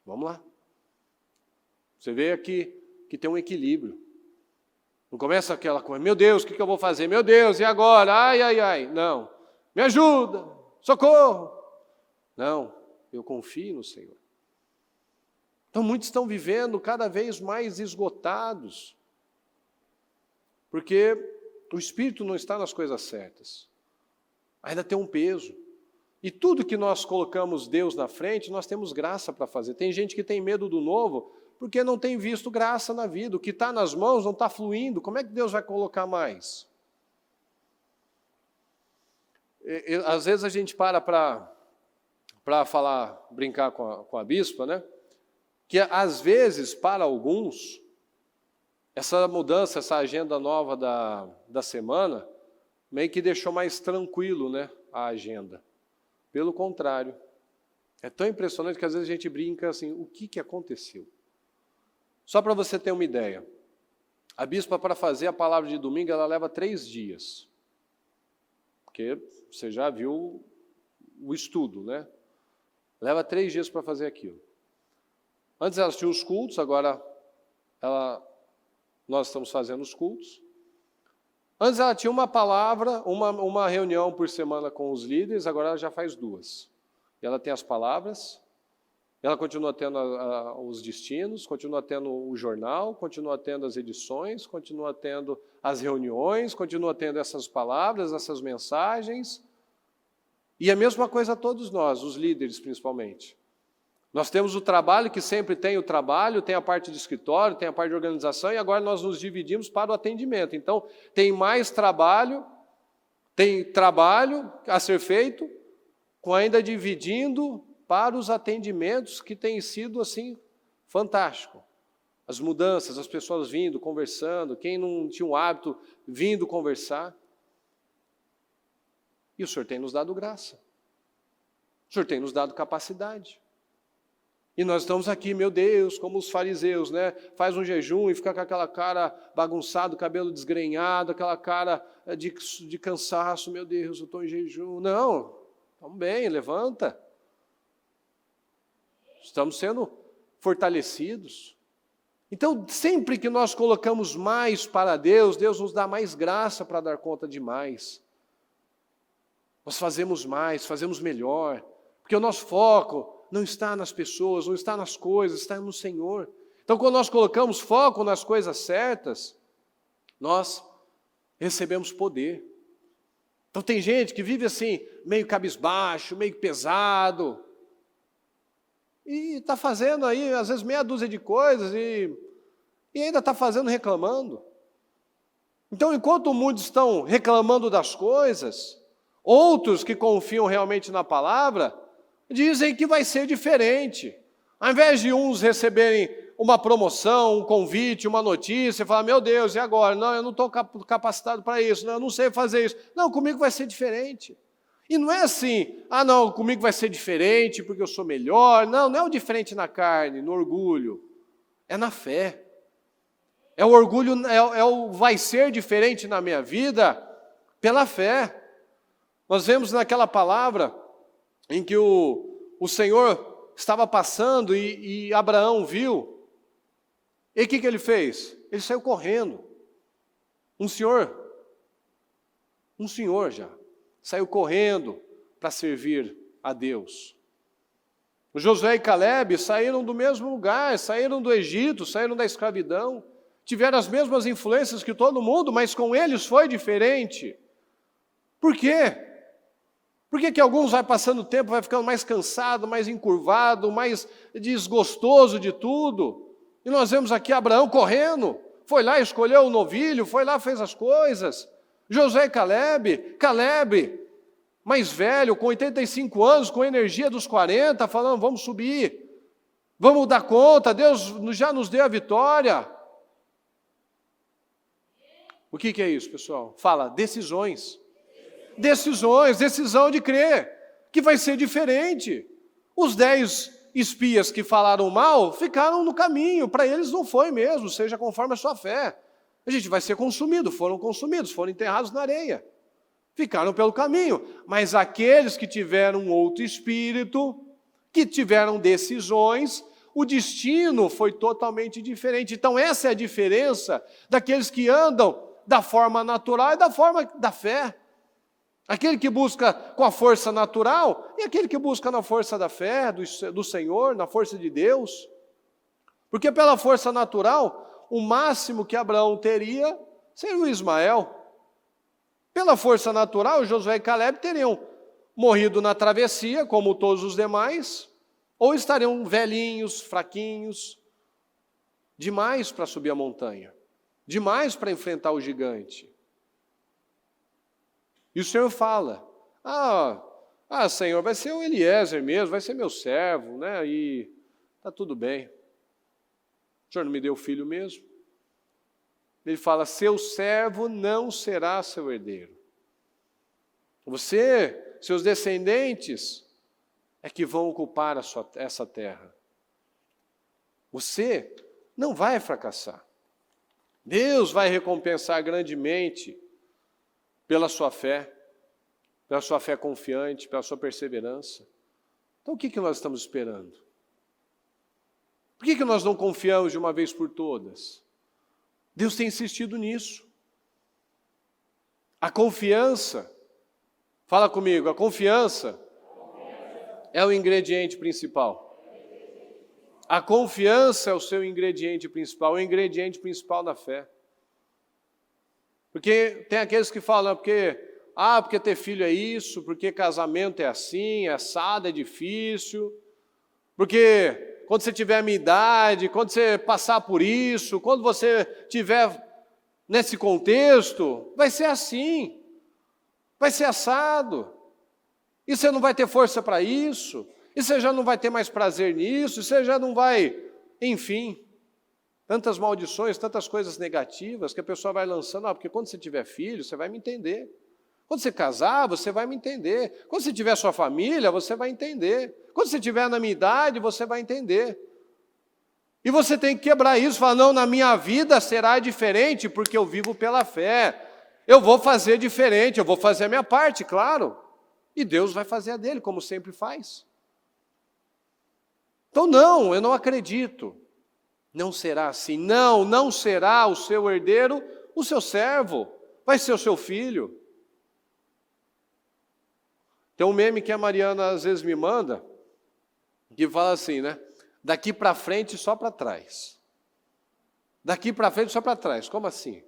Vamos lá. Você vê aqui que tem um equilíbrio. Não começa aquela coisa, meu Deus, o que eu vou fazer? Meu Deus, e agora? Ai, ai, ai. Não, me ajuda, socorro. Não, eu confio no Senhor. Então muitos estão vivendo cada vez mais esgotados, porque o espírito não está nas coisas certas. Ainda tem um peso. E tudo que nós colocamos Deus na frente, nós temos graça para fazer. Tem gente que tem medo do novo, porque não tem visto graça na vida. O que está nas mãos não está fluindo. Como é que Deus vai colocar mais? Às vezes a gente para falar, brincar com a bispa, né? Que às vezes, para alguns, essa mudança, essa agenda nova da semana, meio que deixou mais tranquilo, né, a agenda. Pelo contrário, é tão impressionante que às vezes a gente brinca assim, o que aconteceu? Só para você ter uma ideia, a bispa para fazer a palavra de domingo, ela leva 3 dias. Porque você já viu o estudo, né? Leva 3 dias para fazer aquilo. Antes elas tinham os cultos, agora nós estamos fazendo os cultos. Antes ela tinha uma palavra, uma reunião por semana com os líderes, agora ela já faz 2. E ela tem as palavras, ela continua tendo os destinos, continua tendo o jornal, continua tendo as edições, continua tendo as reuniões, continua tendo essas palavras, essas mensagens. E a mesma coisa a todos nós, os líderes principalmente. Nós temos o trabalho, que sempre tem o trabalho, tem a parte de escritório, tem a parte de organização, e agora nós nos dividimos para o atendimento. Então, tem mais trabalho, tem trabalho a ser feito, com ainda dividindo para os atendimentos, que tem sido, assim, fantástico. As mudanças, as pessoas vindo, conversando, quem não tinha um hábito, vindo conversar. E o Senhor tem nos dado graça. O Senhor tem nos dado capacidade. E nós estamos aqui, meu Deus, como os fariseus, né? Faz um jejum e fica com aquela cara bagunçada, cabelo desgrenhado, aquela cara de cansaço, meu Deus, eu estou em jejum. Não, estamos bem, levanta. Estamos sendo fortalecidos. Então, sempre que nós colocamos mais para Deus, Deus nos dá mais graça para dar conta de mais. Nós fazemos mais, fazemos melhor, porque o nosso foco não está nas pessoas, não está nas coisas, está no Senhor. Então, quando nós colocamos foco nas coisas certas, nós recebemos poder. Então, tem gente que vive assim, meio cabisbaixo, meio pesado, e está fazendo aí, às vezes, meia dúzia de coisas, e ainda está fazendo reclamando. Então, enquanto muitos estão reclamando das coisas, outros que confiam realmente na palavra, dizem que vai ser diferente. Ao invés de uns receberem uma promoção, um convite, uma notícia, falar, meu Deus, e agora? Não, eu não estou capacitado para isso, não, eu não sei fazer isso. Não, comigo vai ser diferente. E não é assim, não, comigo vai ser diferente porque eu sou melhor. Não, não é o diferente na carne, no orgulho. É na fé. É o orgulho, vai ser diferente na minha vida pela fé. Nós vemos naquela palavra em que o Senhor estava passando e Abraão viu. E o que ele fez? Ele saiu correndo. Um senhor já, saiu correndo para servir a Deus. O Josué e Caleb saíram do mesmo lugar, saíram do Egito, saíram da escravidão, tiveram as mesmas influências que todo mundo, mas com eles foi diferente. Por quê? Por que alguns vai passando o tempo, vai ficando mais cansado, mais encurvado, mais desgostoso de tudo? E nós vemos aqui Abraão correndo, foi lá, escolheu o novilho, foi lá, fez as coisas. Josué e Caleb, mais velho, com 85 anos, com a energia dos 40, falando, vamos subir, vamos dar conta, Deus já nos deu a vitória. O que é isso, pessoal? Fala, decisões. Decisão de crer, que vai ser diferente. Os 10 espias que falaram mal ficaram no caminho, para eles não foi mesmo, seja conforme a sua fé. A gente vai ser consumido, foram consumidos, foram enterrados na areia. Ficaram pelo caminho, mas aqueles que tiveram outro espírito, que tiveram decisões, o destino foi totalmente diferente. Então essa é a diferença daqueles que andam da forma natural e da forma da fé. Aquele que busca com a força natural e aquele que busca na força da fé, do Senhor, na força de Deus. Porque pela força natural, o máximo que Abraão teria seria o Ismael. Pela força natural, Josué e Caleb teriam morrido na travessia, como todos os demais, ou estariam velhinhos, fraquinhos, demais para subir a montanha, demais para enfrentar o gigante. E o Senhor fala, Senhor, vai ser o Eliezer mesmo, vai ser meu servo, né? E está tudo bem. O Senhor não me deu filho mesmo? Ele fala, seu servo não será seu herdeiro. Você, seus descendentes, é que vão ocupar essa terra. Você não vai fracassar. Deus vai recompensar grandemente pela sua fé confiante, pela sua perseverança. Então o que nós estamos esperando? Por que nós não confiamos de uma vez por todas? Deus tem insistido nisso. A confiança, fala comigo, a confiança é o ingrediente principal. A confiança é o seu ingrediente principal, o ingrediente principal da fé. Porque tem aqueles que falam, porque ter filho é isso, porque casamento é assim, é assado, é difícil, porque quando você tiver a minha idade, quando você passar por isso, quando você tiver nesse contexto, vai ser assim, vai ser assado, e você não vai ter força para isso, e você já não vai ter mais prazer nisso, e você já não vai, enfim, tantas maldições, tantas coisas negativas que a pessoa vai lançando, porque quando você tiver filho, você vai me entender. Quando você casar, você vai me entender. Quando você tiver sua família, você vai entender. Quando você tiver na minha idade, você vai entender. E você tem que quebrar isso, falar, não, na minha vida será diferente, porque eu vivo pela fé. Eu vou fazer diferente, eu vou fazer a minha parte, claro. E Deus vai fazer a dele, como sempre faz. Então não, eu não acredito. Não será assim. Não será o seu herdeiro o seu servo. Vai ser o seu filho. Tem um meme que a Mariana às vezes me manda, que fala assim, né? Daqui para frente só para trás. Daqui para frente só para trás. Como assim?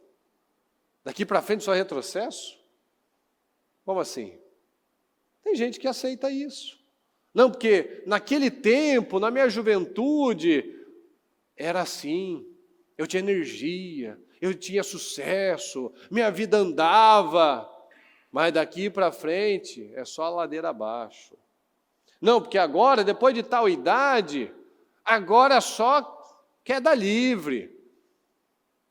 Daqui para frente só retrocesso? Como assim? Tem gente que aceita isso. Não, porque naquele tempo, na minha juventude, era assim. Eu tinha energia, eu tinha sucesso, minha vida andava. Mas daqui para frente é só a ladeira abaixo. Não, porque agora, depois de tal idade, agora é só queda livre.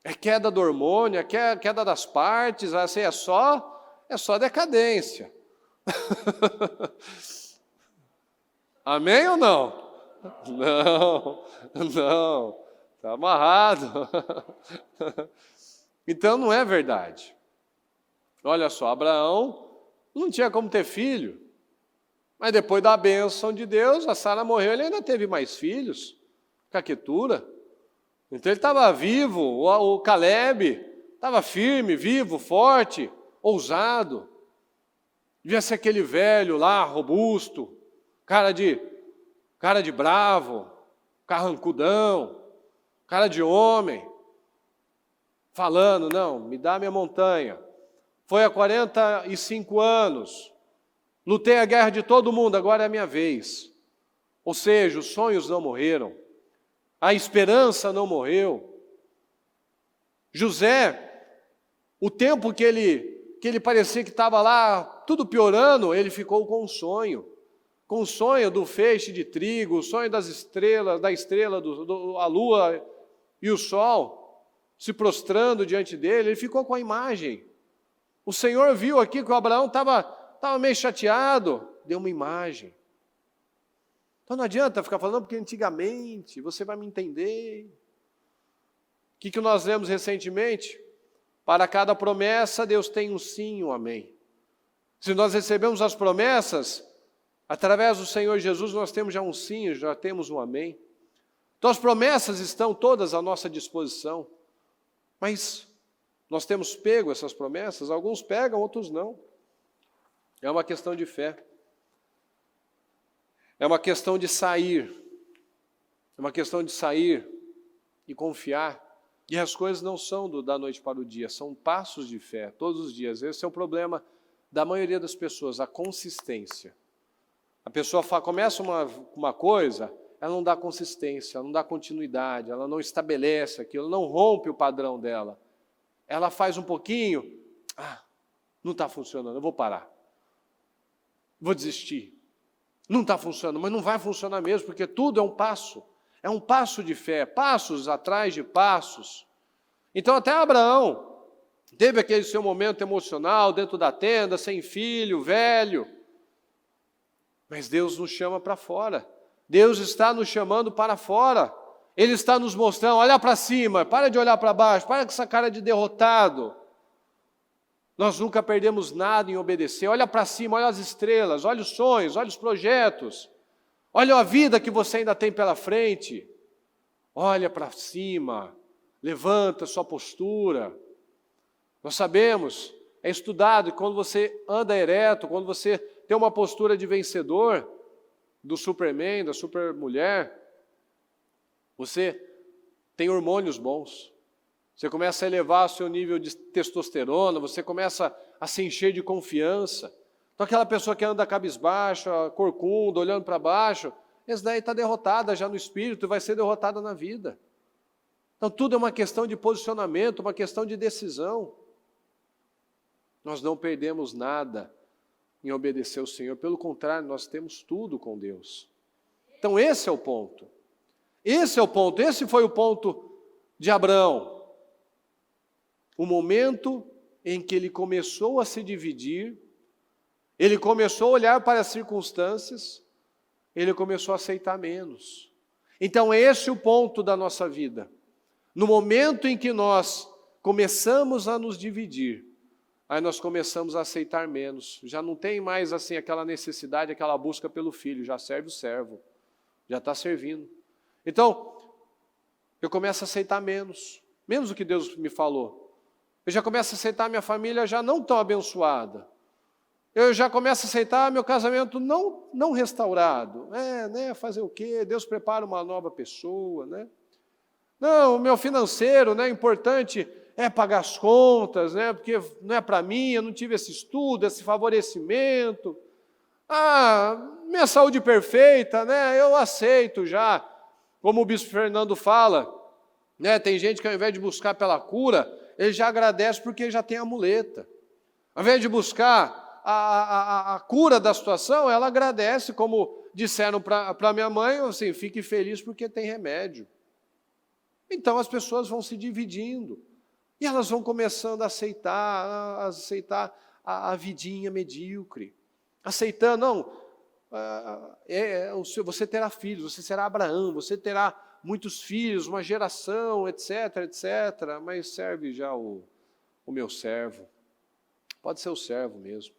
É queda do hormônio, é queda das partes, assim, é só decadência. Amém ou não? Não, está amarrado. Então não é verdade. Olha só, Abraão não tinha como ter filho, mas depois da bênção de Deus, a Sara morreu, ele ainda teve mais filhos, Caquetura. Então ele estava vivo, o Caleb estava firme, vivo, forte, ousado. Devia ser aquele velho lá, robusto, cara de bravo, carrancudão, cara de homem, falando, não, me dá minha montanha. Foi há 45 anos, lutei a guerra de todo mundo, agora é a minha vez. Ou seja, os sonhos não morreram, a esperança não morreu. José, o tempo que ele parecia que estava lá, tudo piorando, ele ficou com o sonho do feixe de trigo, o sonho das estrelas, da estrela, a lua e o sol, se prostrando diante dele, ele ficou com a imagem. O Senhor viu aqui que o Abraão estava meio chateado, deu uma imagem. Então não adianta ficar falando, porque antigamente, você vai me entender. O que nós lemos recentemente? Para cada promessa, Deus tem um sim e um amém. Se nós recebemos as promessas, através do Senhor Jesus, nós temos já um sim, já temos um amém. Então as promessas estão todas à nossa disposição. Mas nós temos pego essas promessas, alguns pegam, outros não. É uma questão de fé. É uma questão de sair. É uma questão de sair e confiar. E as coisas não são da noite para o dia, são passos de fé, todos os dias. Esse é o problema da maioria das pessoas, a consistência. A pessoa começa uma coisa, ela não dá consistência, ela não dá continuidade, ela não estabelece aquilo, não rompe o padrão dela. Ela faz um pouquinho, não está funcionando, eu vou parar. Vou desistir. Não está funcionando, mas não vai funcionar mesmo, porque tudo é um passo de fé, passos atrás de passos. Então até Abraão teve aquele seu momento emocional dentro da tenda, sem filho, velho. Mas Deus nos chama para fora. Deus está nos chamando para fora. Ele está nos mostrando, olha para cima, para de olhar para baixo, para com essa cara de derrotado. Nós nunca perdemos nada em obedecer. Olha para cima, olha as estrelas, olha os sonhos, olha os projetos. Olha a vida que você ainda tem pela frente. Olha para cima, levanta sua postura. Nós sabemos, é estudado, que quando você anda ereto, quando você tem uma postura de vencedor, do Superman, da Supermulher, você tem hormônios bons. Você começa a elevar o seu nível de testosterona, você começa a se encher de confiança. Então aquela pessoa que anda cabisbaixa, corcunda, olhando para baixo, essa daí está derrotada já no espírito e vai ser derrotada na vida. Então tudo é uma questão de posicionamento, uma questão de decisão. Nós não perdemos nada em obedecer ao Senhor, pelo contrário, nós temos tudo com Deus. Então esse é o ponto. Esse é o ponto, esse foi o ponto de Abraão. O momento em que ele começou a se dividir, ele começou a olhar para as circunstâncias, ele começou a aceitar menos. Então esse é o ponto da nossa vida. No momento em que nós começamos a nos dividir, aí nós começamos a aceitar menos. Já não tem mais assim aquela necessidade, aquela busca pelo filho, já serve o servo, já está servindo. Então, eu começo a aceitar menos do que Deus me falou. Eu já começo a aceitar minha família já não tão abençoada. Eu já começo a aceitar meu casamento não restaurado. Fazer o quê? Deus prepara uma nova pessoa, né? Não, o meu financeiro, né? Importante é pagar as contas, né? Porque não é para mim, eu não tive esse estudo, esse favorecimento. Minha saúde perfeita, né? Eu aceito já. Como o bispo Fernando fala, né? Tem gente que ao invés de buscar pela cura, ele já agradece porque já tem a muleta. Ao invés de buscar a cura da situação, ela agradece, como disseram para minha mãe, assim, fique feliz porque tem remédio. Então as pessoas vão se dividindo. E elas vão começando a aceitar a vidinha medíocre. Aceitando, você terá filhos, você será Abraão, você terá muitos filhos, uma geração, etc, etc. Mas serve já o meu servo. Pode ser o servo mesmo.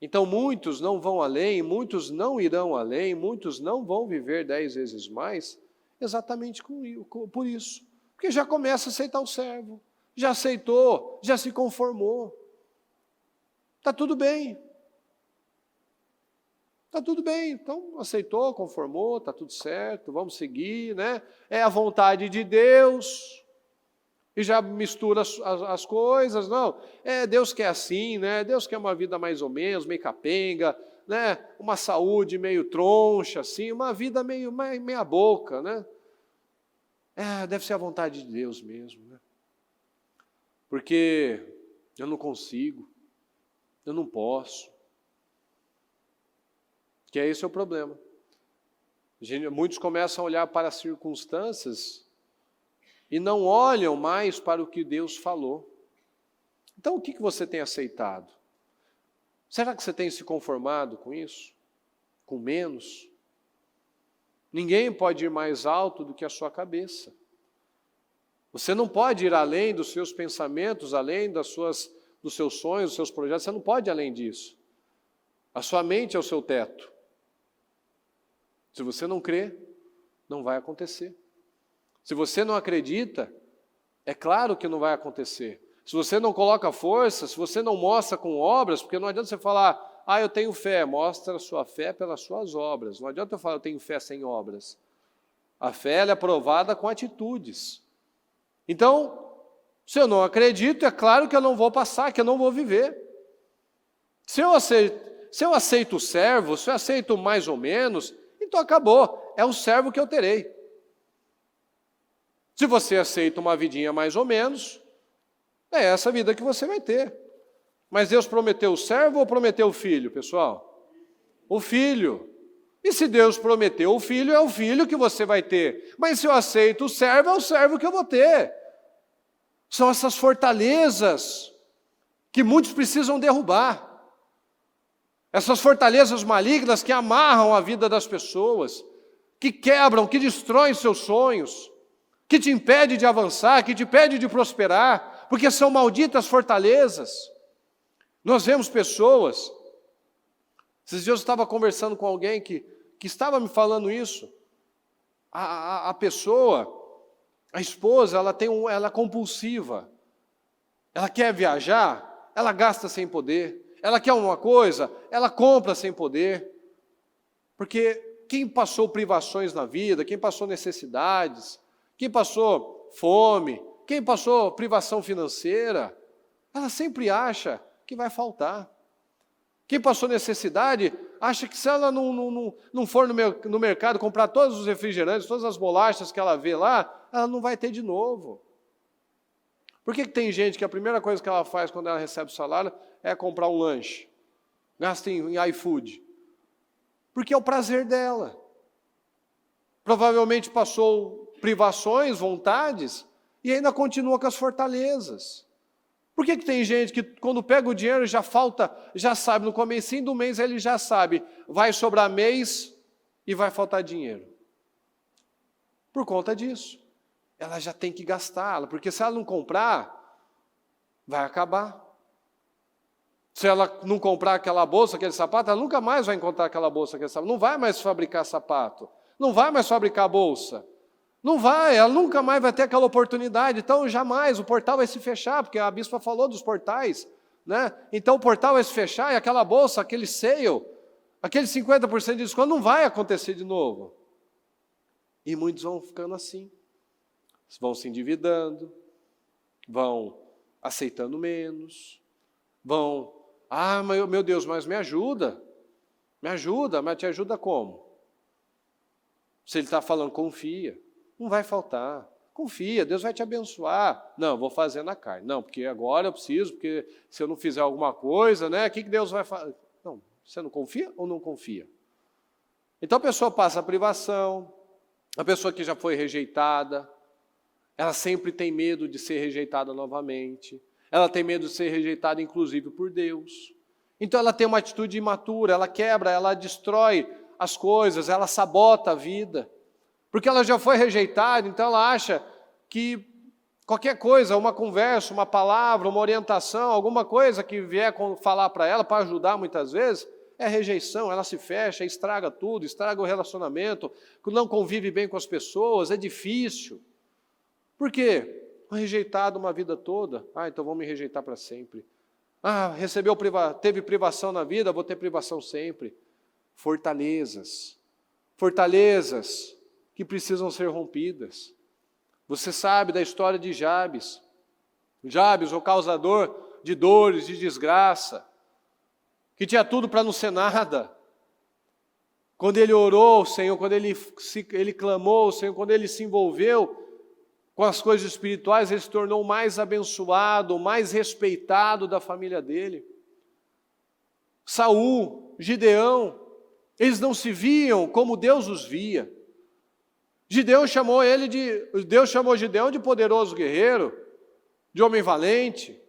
Então muitos não vão além, muitos não irão além, muitos não vão viver 10 vezes mais, exatamente por isso. Porque já começa a aceitar o servo, já aceitou, já se conformou. Está tudo bem. Está tudo bem, então aceitou, conformou, está tudo certo, vamos seguir, né? É a vontade de Deus. E já mistura as coisas, não. Deus quer assim, né? Deus quer uma vida mais ou menos, meio capenga, né? Uma saúde meio troncha, assim, uma vida meio meia boca, né? Deve ser a vontade de Deus mesmo, né? Porque eu não consigo, eu não posso. Que esse é o problema. Muitos começam a olhar para as circunstâncias e não olham mais para o que Deus falou. Então, o que você tem aceitado? Será que você tem se conformado com isso? Com menos? Ninguém pode ir mais alto do que a sua cabeça. Você não pode ir além dos seus pensamentos, além dos seus sonhos, dos seus projetos, você não pode ir além disso. A sua mente é o seu teto. Se você não crê, não vai acontecer. Se você não acredita, é claro que não vai acontecer. Se você não coloca força, se você não mostra com obras, porque não adianta você falar, eu tenho fé, mostra a sua fé pelas suas obras. Não adianta eu falar, eu tenho fé sem obras. A fé ela é provada com atitudes. Então, se eu não acredito, é claro que eu não vou passar, que eu não vou viver. Se eu aceito o servo, se eu aceito mais ou menos, então acabou, é o servo que eu terei. Se você aceita uma vidinha mais ou menos, é essa vida que você vai ter. Mas Deus prometeu o servo ou prometeu o filho, pessoal? O filho. E se Deus prometeu o filho, é o filho que você vai ter. Mas se eu aceito o servo, é o servo que eu vou ter. São essas fortalezas que muitos precisam derrubar. Essas fortalezas malignas que amarram a vida das pessoas, que quebram, que destroem seus sonhos, que te impedem de avançar, que te impedem de prosperar, porque são malditas fortalezas. Nós vemos pessoas, esses dias eu estava conversando com alguém que estava me falando isso, a pessoa, a esposa, ela é compulsiva, ela quer viajar, ela gasta sem poder, ela quer uma coisa, ela compra sem poder, porque quem passou privações na vida, quem passou necessidades, quem passou fome, quem passou privação financeira, ela sempre acha que vai faltar. Quem passou necessidade, acha que se ela não for no mercado comprar todos os refrigerantes, todas as bolachas que ela vê lá, ela não vai ter de novo. Por que tem gente que a primeira coisa que ela faz quando ela recebe o salário é comprar um lanche? Gasta em iFood. Porque é o prazer dela. Provavelmente passou privações, vontades, e ainda continua com as fortalezas. Por que tem gente que quando pega o dinheiro já falta, já sabe, no comecinho do mês ele já sabe, vai sobrar mês e vai faltar dinheiro? Por conta disso. Ela já tem que gastá-la, porque se ela não comprar, vai acabar. Se ela não comprar aquela bolsa, aquele sapato, ela nunca mais vai encontrar aquela bolsa, aquele sapato. Não vai mais fabricar sapato, não vai mais fabricar bolsa. Não vai, ela nunca mais vai ter aquela oportunidade. Então, jamais, o portal vai se fechar, porque a bispa falou dos portais, né? Então, o portal vai se fechar e aquela bolsa, aquele sale, aquele 50% de desconto não vai acontecer de novo. E muitos vão ficando assim. Vão se endividando, vão aceitando menos, vão, meu Deus, mas me ajuda, mas te ajuda como? Se ele está falando, confia. Não vai faltar. Confia, Deus vai te abençoar. Não, vou fazer na carne. Não, porque agora eu preciso, porque se eu não fizer alguma coisa, né, o que Deus vai fazer? Não, você não confia ou não confia? Então a pessoa passa a privação, a pessoa que já foi rejeitada, ela sempre tem medo de ser rejeitada novamente. Ela tem medo de ser rejeitada, inclusive, por Deus. Então ela tem uma atitude imatura, ela quebra, ela destrói as coisas, ela sabota a vida. Porque ela já foi rejeitada, então ela acha que qualquer coisa, uma conversa, uma palavra, uma orientação, alguma coisa que vier falar para ela, para ajudar muitas vezes, é rejeição, ela se fecha, estraga tudo, estraga o relacionamento, não convive bem com as pessoas, é difícil. Por quê? Rejeitado uma vida toda, então vão me rejeitar para sempre. Teve privação na vida, vou ter privação sempre. Fortalezas que precisam ser rompidas. Você sabe da história de Jabes. Jabes, o causador de dores, de desgraça, que tinha tudo para não ser nada. Quando ele orou ao Senhor, quando ele clamou ao Senhor, quando ele se envolveu com as coisas espirituais, ele se tornou o mais abençoado, o mais respeitado da família dele. Saul, Gideão, eles não se viam como Deus os via. Deus chamou Gideão de poderoso guerreiro, de homem valente.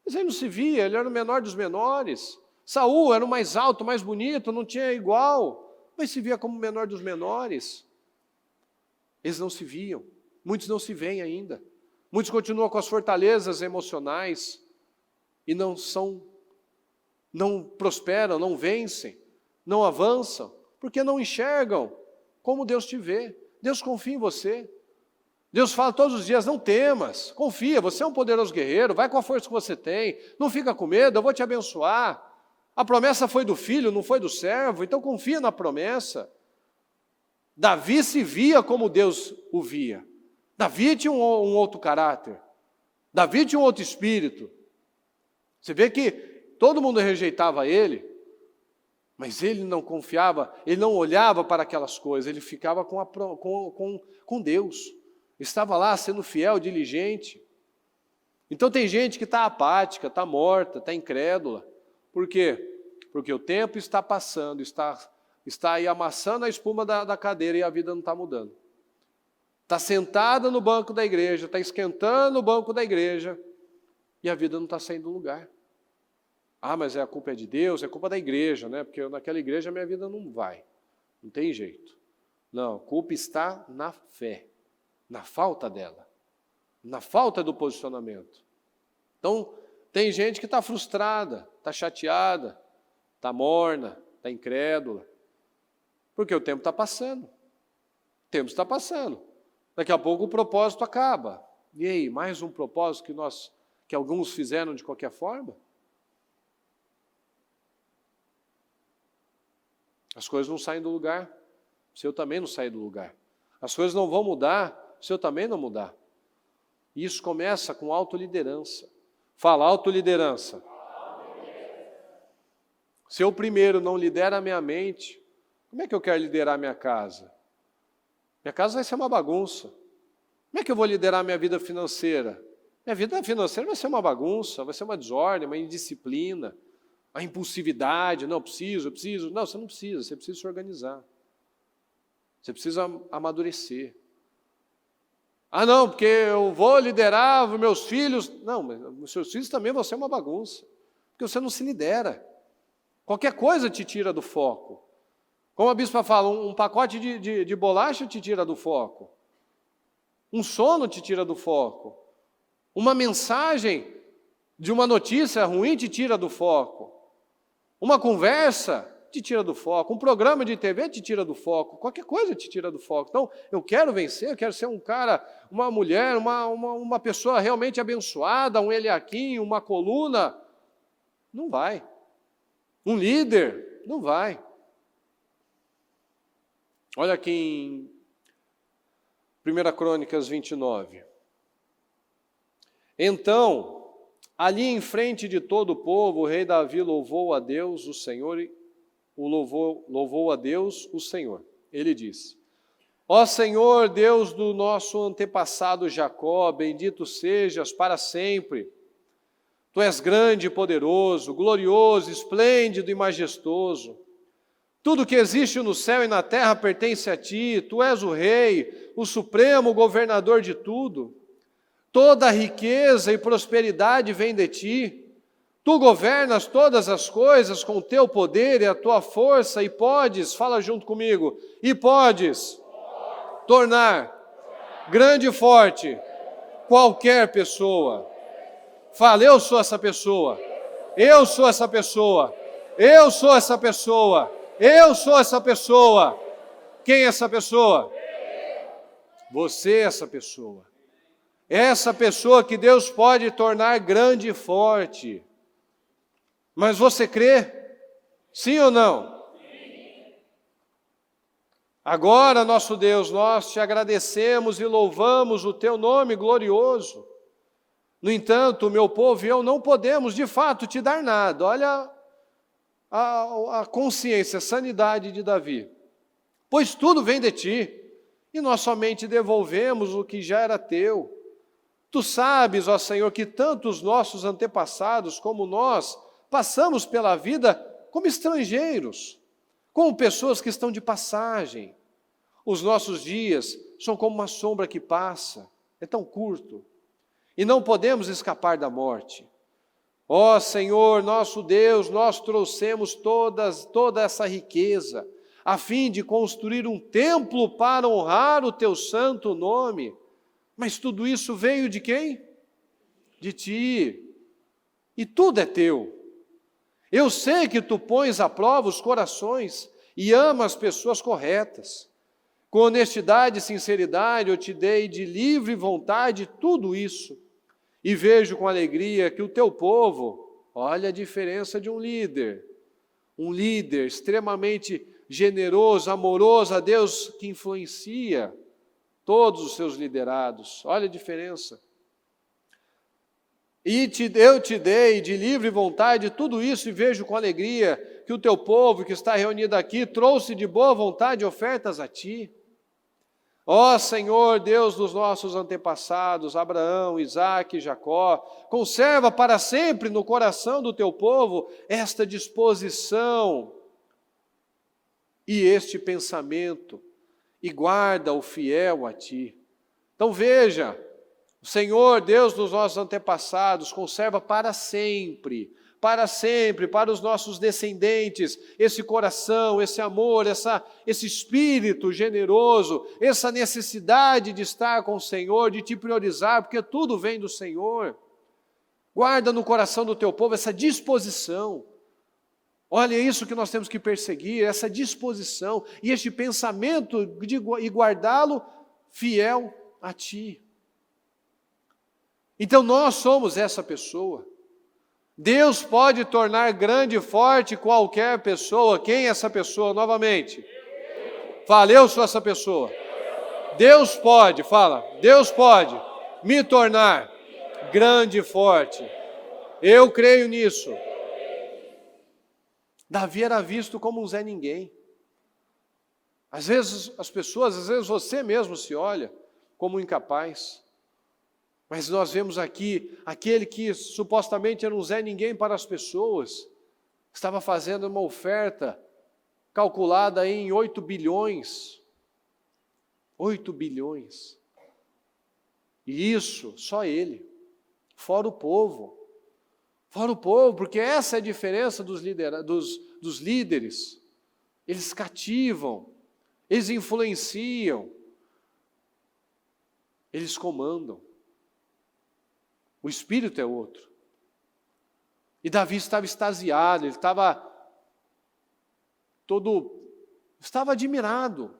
Mas ele não se via, ele era o menor dos menores. Saul era o mais alto, mais bonito, não tinha igual, mas se via como o menor dos menores. Eles não se viam, muitos não se veem ainda. Muitos continuam com as fortalezas emocionais e não prosperam, não vencem, não avançam, porque não enxergam como Deus te vê. Deus confia em você. Deus fala todos os dias, não temas, confia, você é um poderoso guerreiro, vai com a força que você tem, não fica com medo, eu vou te abençoar. A promessa foi do filho, não foi do servo, então confia na promessa. Davi se via como Deus o via. Davi tinha um outro caráter. Davi tinha um outro espírito. Você vê que todo mundo rejeitava ele, mas ele não confiava, ele não olhava para aquelas coisas, ele ficava com Deus. Estava lá sendo fiel, diligente. Então tem gente que está apática, está morta, está incrédula. Por quê? Porque o tempo está passando, está aí amassando a espuma da cadeira e a vida não está mudando. Está sentada no banco da igreja, está esquentando o banco da igreja e a vida não está saindo do lugar. Ah, mas a culpa é de Deus, é culpa da igreja, né? Porque naquela igreja a minha vida não vai, não tem jeito. Não, a culpa está na fé, na falta dela, na falta do posicionamento. Então, tem gente que está frustrada, está chateada, está morna, está incrédula, porque o tempo está passando. O tempo está passando. Daqui a pouco o propósito acaba. E aí, mais um propósito que alguns fizeram de qualquer forma? As coisas não saem do lugar, se eu também não sair do lugar. As coisas não vão mudar, se eu também não mudar. E isso começa com autoliderança. Fala, autoliderança. Se eu primeiro não lidero a minha mente, como é que eu quero liderar a minha casa? Minha casa vai ser uma bagunça. Como é que eu vou liderar a minha vida financeira? Minha vida financeira vai ser uma bagunça, vai ser uma desordem, uma indisciplina, a impulsividade. Não, eu preciso. Não, você não precisa, você precisa se organizar. Você precisa amadurecer. Ah, não, porque eu vou liderar os meus filhos. Não, mas os seus filhos também vão ser uma bagunça, porque você não se lidera. Qualquer coisa te tira do foco. Como a bispa fala, um pacote de bolacha te tira do foco. Um sono te tira do foco. Uma mensagem de uma notícia ruim te tira do foco. Uma conversa te tira do foco. Um programa de TV te tira do foco. Qualquer coisa te tira do foco. Então, eu quero vencer, eu quero ser um cara, uma mulher, uma pessoa realmente abençoada, um Eliaquim, uma coluna. Não vai. Um líder, não vai. Olha aqui em 1 Crônicas 29. Então, ali em frente de todo o povo, o rei Davi louvou a Deus, o Senhor, louvou a Deus, o Senhor. Ele disse: Ó Senhor, Deus do nosso antepassado Jacó, bendito sejas para sempre. Tu és grande e poderoso, glorioso, esplêndido e majestoso. Tudo que existe no céu e na terra pertence a ti. Tu és o rei, o supremo governador de tudo. Toda a riqueza e prosperidade vem de ti. Tu governas todas as coisas com o teu poder e a tua força e podes, fala junto comigo, e podes tornar grande e forte qualquer pessoa. Fala, eu sou essa pessoa. Eu sou essa pessoa. Eu sou essa pessoa. Eu sou essa pessoa. Quem é essa pessoa? Você é essa pessoa. Essa pessoa que Deus pode tornar grande e forte. Mas você crê? Sim ou não? Sim. Agora, nosso Deus, nós te agradecemos e louvamos o teu nome glorioso. No entanto, o meu povo e eu não podemos, de fato, te dar nada. Olha a consciência, a sanidade de Davi. Pois tudo vem de ti, e nós somente devolvemos o que já era teu. Tu sabes, ó Senhor, que tanto os nossos antepassados como nós passamos pela vida como estrangeiros, como pessoas que estão de passagem. Os nossos dias são como uma sombra que passa, é tão curto, e não podemos escapar da morte. Ó Senhor, nosso Deus, nós trouxemos toda essa riqueza, a fim de construir um templo para honrar o teu santo nome. Mas tudo isso veio de quem? De ti. E tudo é teu. Eu sei que tu pões à prova os corações e amas as pessoas corretas. Com honestidade e sinceridade eu te dei de livre vontade tudo isso. E vejo com alegria que o teu povo, olha a diferença de um líder extremamente generoso, amoroso a Deus, que influencia todos os seus liderados. Olha a diferença. Eu te dei de livre vontade tudo isso e vejo com alegria que o teu povo que está reunido aqui trouxe de boa vontade ofertas a ti. Ó Senhor, Deus dos nossos antepassados, Abraão, Isaque e Jacó, conserva para sempre no coração do teu povo esta disposição e este pensamento, e guarda-o fiel a ti. Então veja, o Senhor, Deus dos nossos antepassados, conserva para sempre, para os nossos descendentes, esse coração, esse amor, esse espírito generoso, essa necessidade de estar com o Senhor, de te priorizar, porque tudo vem do Senhor. Guarda no coração do teu povo essa disposição. Olha, é isso que nós temos que perseguir, essa disposição e este pensamento e guardá-lo fiel a ti. Então nós somos essa pessoa. Deus pode tornar grande e forte qualquer pessoa. Quem é essa pessoa? Novamente. Fala, eu sou essa pessoa. Deus pode, fala, Deus pode me tornar grande e forte. Eu creio nisso. Davi era visto como um Zé Ninguém. Às vezes as pessoas, às vezes você mesmo se olha como incapaz. Mas nós vemos aqui, aquele que supostamente era um Zé Ninguém para as pessoas, estava fazendo uma oferta calculada em 8 bilhões. 8 bilhões. E isso, só ele. Fora o povo. Fora o povo, porque essa é a diferença dos líderes. Eles cativam, eles influenciam, eles comandam. O espírito é outro. E Davi estava extasiado, ele estava admirado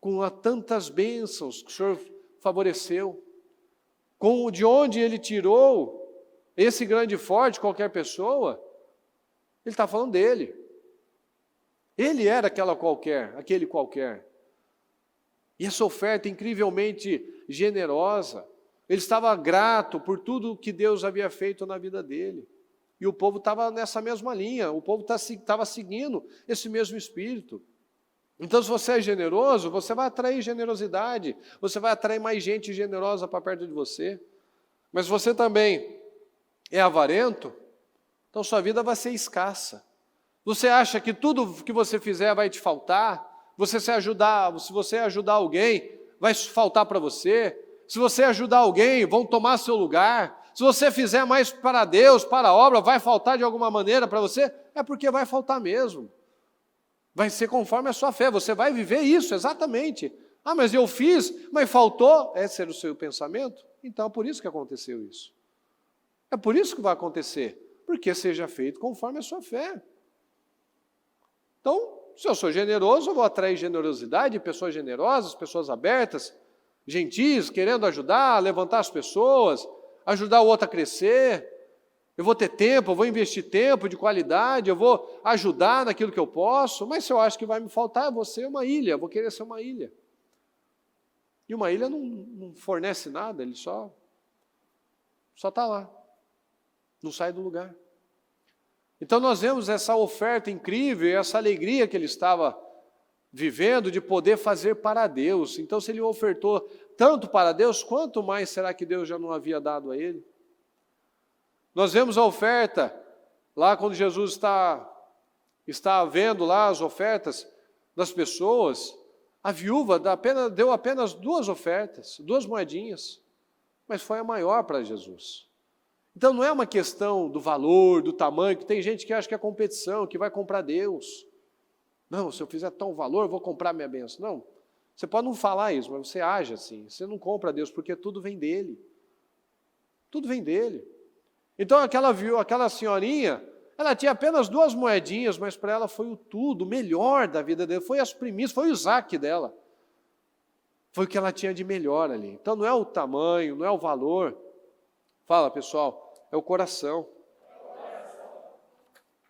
com tantas bênçãos que o Senhor favoreceu, de onde ele tirou esse grande e forte, qualquer pessoa. Ele está falando dele. Ele era aquele qualquer. E essa oferta incrivelmente generosa. Ele estava grato por tudo que Deus havia feito na vida dele. E o povo estava nessa mesma linha, o povo estava seguindo esse mesmo espírito. Então, se você é generoso, você vai atrair generosidade, você vai atrair mais gente generosa para perto de você. Mas se você também é avarento, então sua vida vai ser escassa. Você acha que tudo que você fizer vai te faltar? Se você ajudar alguém, vai faltar para você? Se você ajudar alguém, vão tomar seu lugar. Se você fizer mais para Deus, para a obra, vai faltar de alguma maneira para você? É porque vai faltar mesmo. Vai ser conforme a sua fé, você vai viver isso, exatamente. Ah, mas eu fiz, mas faltou. Esse era o seu pensamento? Então é por isso que aconteceu isso. É por isso que vai acontecer. Porque seja feito conforme a sua fé. Então, se eu sou generoso, eu vou atrair generosidade, pessoas generosas, pessoas abertas, gentis, querendo ajudar, levantar as pessoas, ajudar o outro a crescer. Eu vou ter tempo, eu vou investir tempo de qualidade, eu vou ajudar naquilo que eu posso, mas se eu acho que vai me faltar, eu vou ser uma ilha, eu vou querer ser uma ilha. E uma ilha não fornece nada, ele só está lá, não sai do lugar. Então nós vemos essa oferta incrível, essa alegria que ele estava vivendo de poder fazer para Deus. Então, se ele ofertou tanto para Deus, quanto mais será que Deus já não havia dado a ele? Nós vemos a oferta, lá quando Jesus está vendo lá as ofertas das pessoas, a viúva deu apenas 2 ofertas, 2 moedinhas, mas foi a maior para Jesus. Então não é uma questão do valor, do tamanho, que tem gente que acha que é competição, que vai comprar Deus. Não, se eu fizer tal valor, eu vou comprar minha bênção. Não, você pode não falar isso, mas você age assim. Você não compra a Deus, porque tudo vem dele. Tudo vem dele. Então aquela senhorinha, ela tinha apenas 2 moedinhas, mas para ela foi o tudo, o melhor da vida dela, foi as primícias, foi o Isaac dela. Foi o que ela tinha de melhor ali. Então não é o tamanho, não é o valor. Fala, pessoal, é o coração.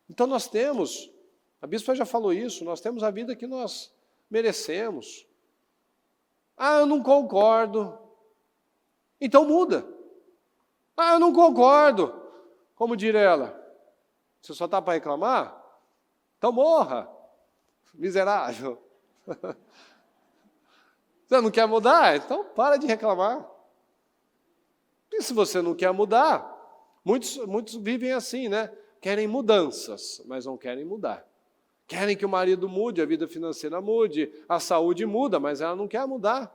Então nós temos, a bispa já falou isso, nós temos a vida que nós merecemos. Ah, eu não concordo. Então muda. Ah, eu não concordo. Como diria ela, você só está para reclamar? Então morra, miserável. Você não quer mudar? Então para de reclamar. E se você não quer mudar, muitos vivem assim, né? Querem mudanças, mas não querem mudar. Querem que o marido mude, a vida financeira mude, a saúde muda, mas ela não quer mudar.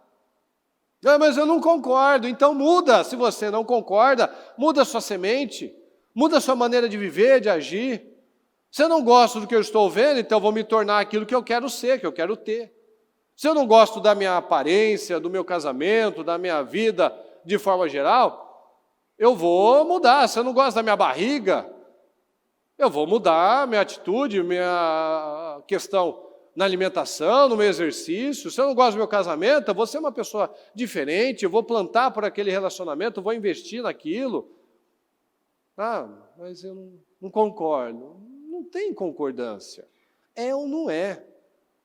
Ah, mas eu não concordo, então muda. Se você não concorda, muda a sua semente, muda a sua maneira de viver, de agir. Se eu não gosto do que eu estou vendo, então eu vou me tornar aquilo que eu quero ser, que eu quero ter. Se eu não gosto da minha aparência, do meu casamento, da minha vida de forma geral, eu vou mudar. Se eu não gosto da minha barriga, eu vou mudar a minha atitude, minha questão na alimentação, no meu exercício. Se eu não gosto do meu casamento, eu vou ser uma pessoa diferente, eu vou plantar por aquele relacionamento, eu vou investir naquilo. Ah, mas eu não concordo. Não tem concordância. É ou não é.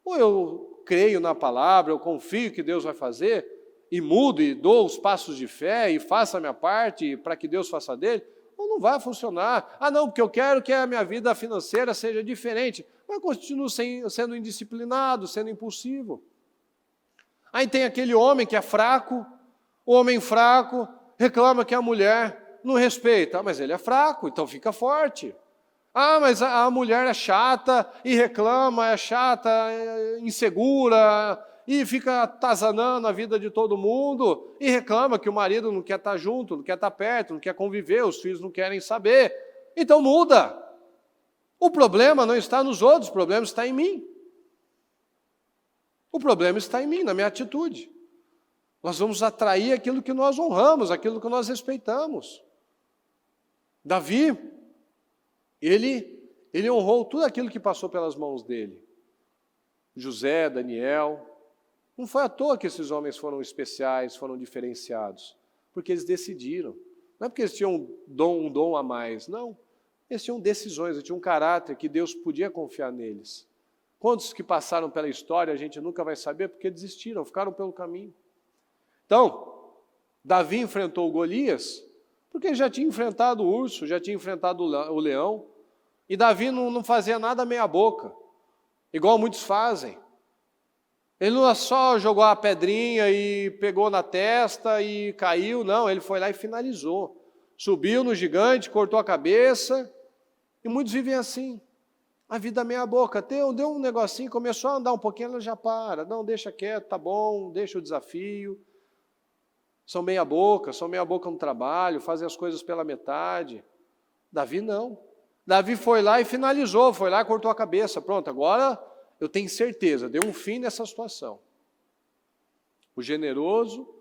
Ou eu creio na palavra, eu confio que Deus vai fazer, e mudo, e dou os passos de fé, e faço a minha parte para que Deus faça dele, ou não vai funcionar. Ah, não, porque eu quero que a minha vida financeira seja diferente, mas eu continuo sendo indisciplinado, sendo impulsivo. Aí tem aquele homem que é fraco, o homem fraco reclama que a mulher não respeita. Ah, mas ele é fraco, então fica forte. Ah, mas a mulher é chata e reclama, é chata, é insegura, e fica atazanando a vida de todo mundo, e reclama que o marido não quer estar junto, não quer estar perto, não quer conviver, os filhos não querem saber. Então muda. O problema não está nos outros, o problema está em mim. O problema está em mim, na minha atitude. Nós vamos atrair aquilo que nós honramos, aquilo que nós respeitamos. Davi, ele honrou tudo aquilo que passou pelas mãos dele. José, Daniel. Não foi à toa que esses homens foram especiais, foram diferenciados. Porque eles decidiram. Não é porque eles tinham um dom a mais, não. Eles tinham decisões, eles tinham um caráter que Deus podia confiar neles. Quantos que passaram pela história a gente nunca vai saber porque desistiram, ficaram pelo caminho. Então, Davi enfrentou Golias porque já tinha enfrentado o urso, já tinha enfrentado o leão. E Davi não fazia nada meia boca, igual muitos fazem. Ele não só jogou a pedrinha e pegou na testa e caiu, não, ele foi lá e finalizou. Subiu no gigante, cortou a cabeça, e muitos vivem assim. A vida meia boca, deu um negocinho, começou a andar um pouquinho, ela já para. Não, deixa quieto, tá bom, deixa o desafio. São meia boca no trabalho, fazem as coisas pela metade. Davi não. Davi foi lá e finalizou, foi lá e cortou a cabeça. Pronto, agora eu tenho certeza, deu um fim nessa situação. O generoso,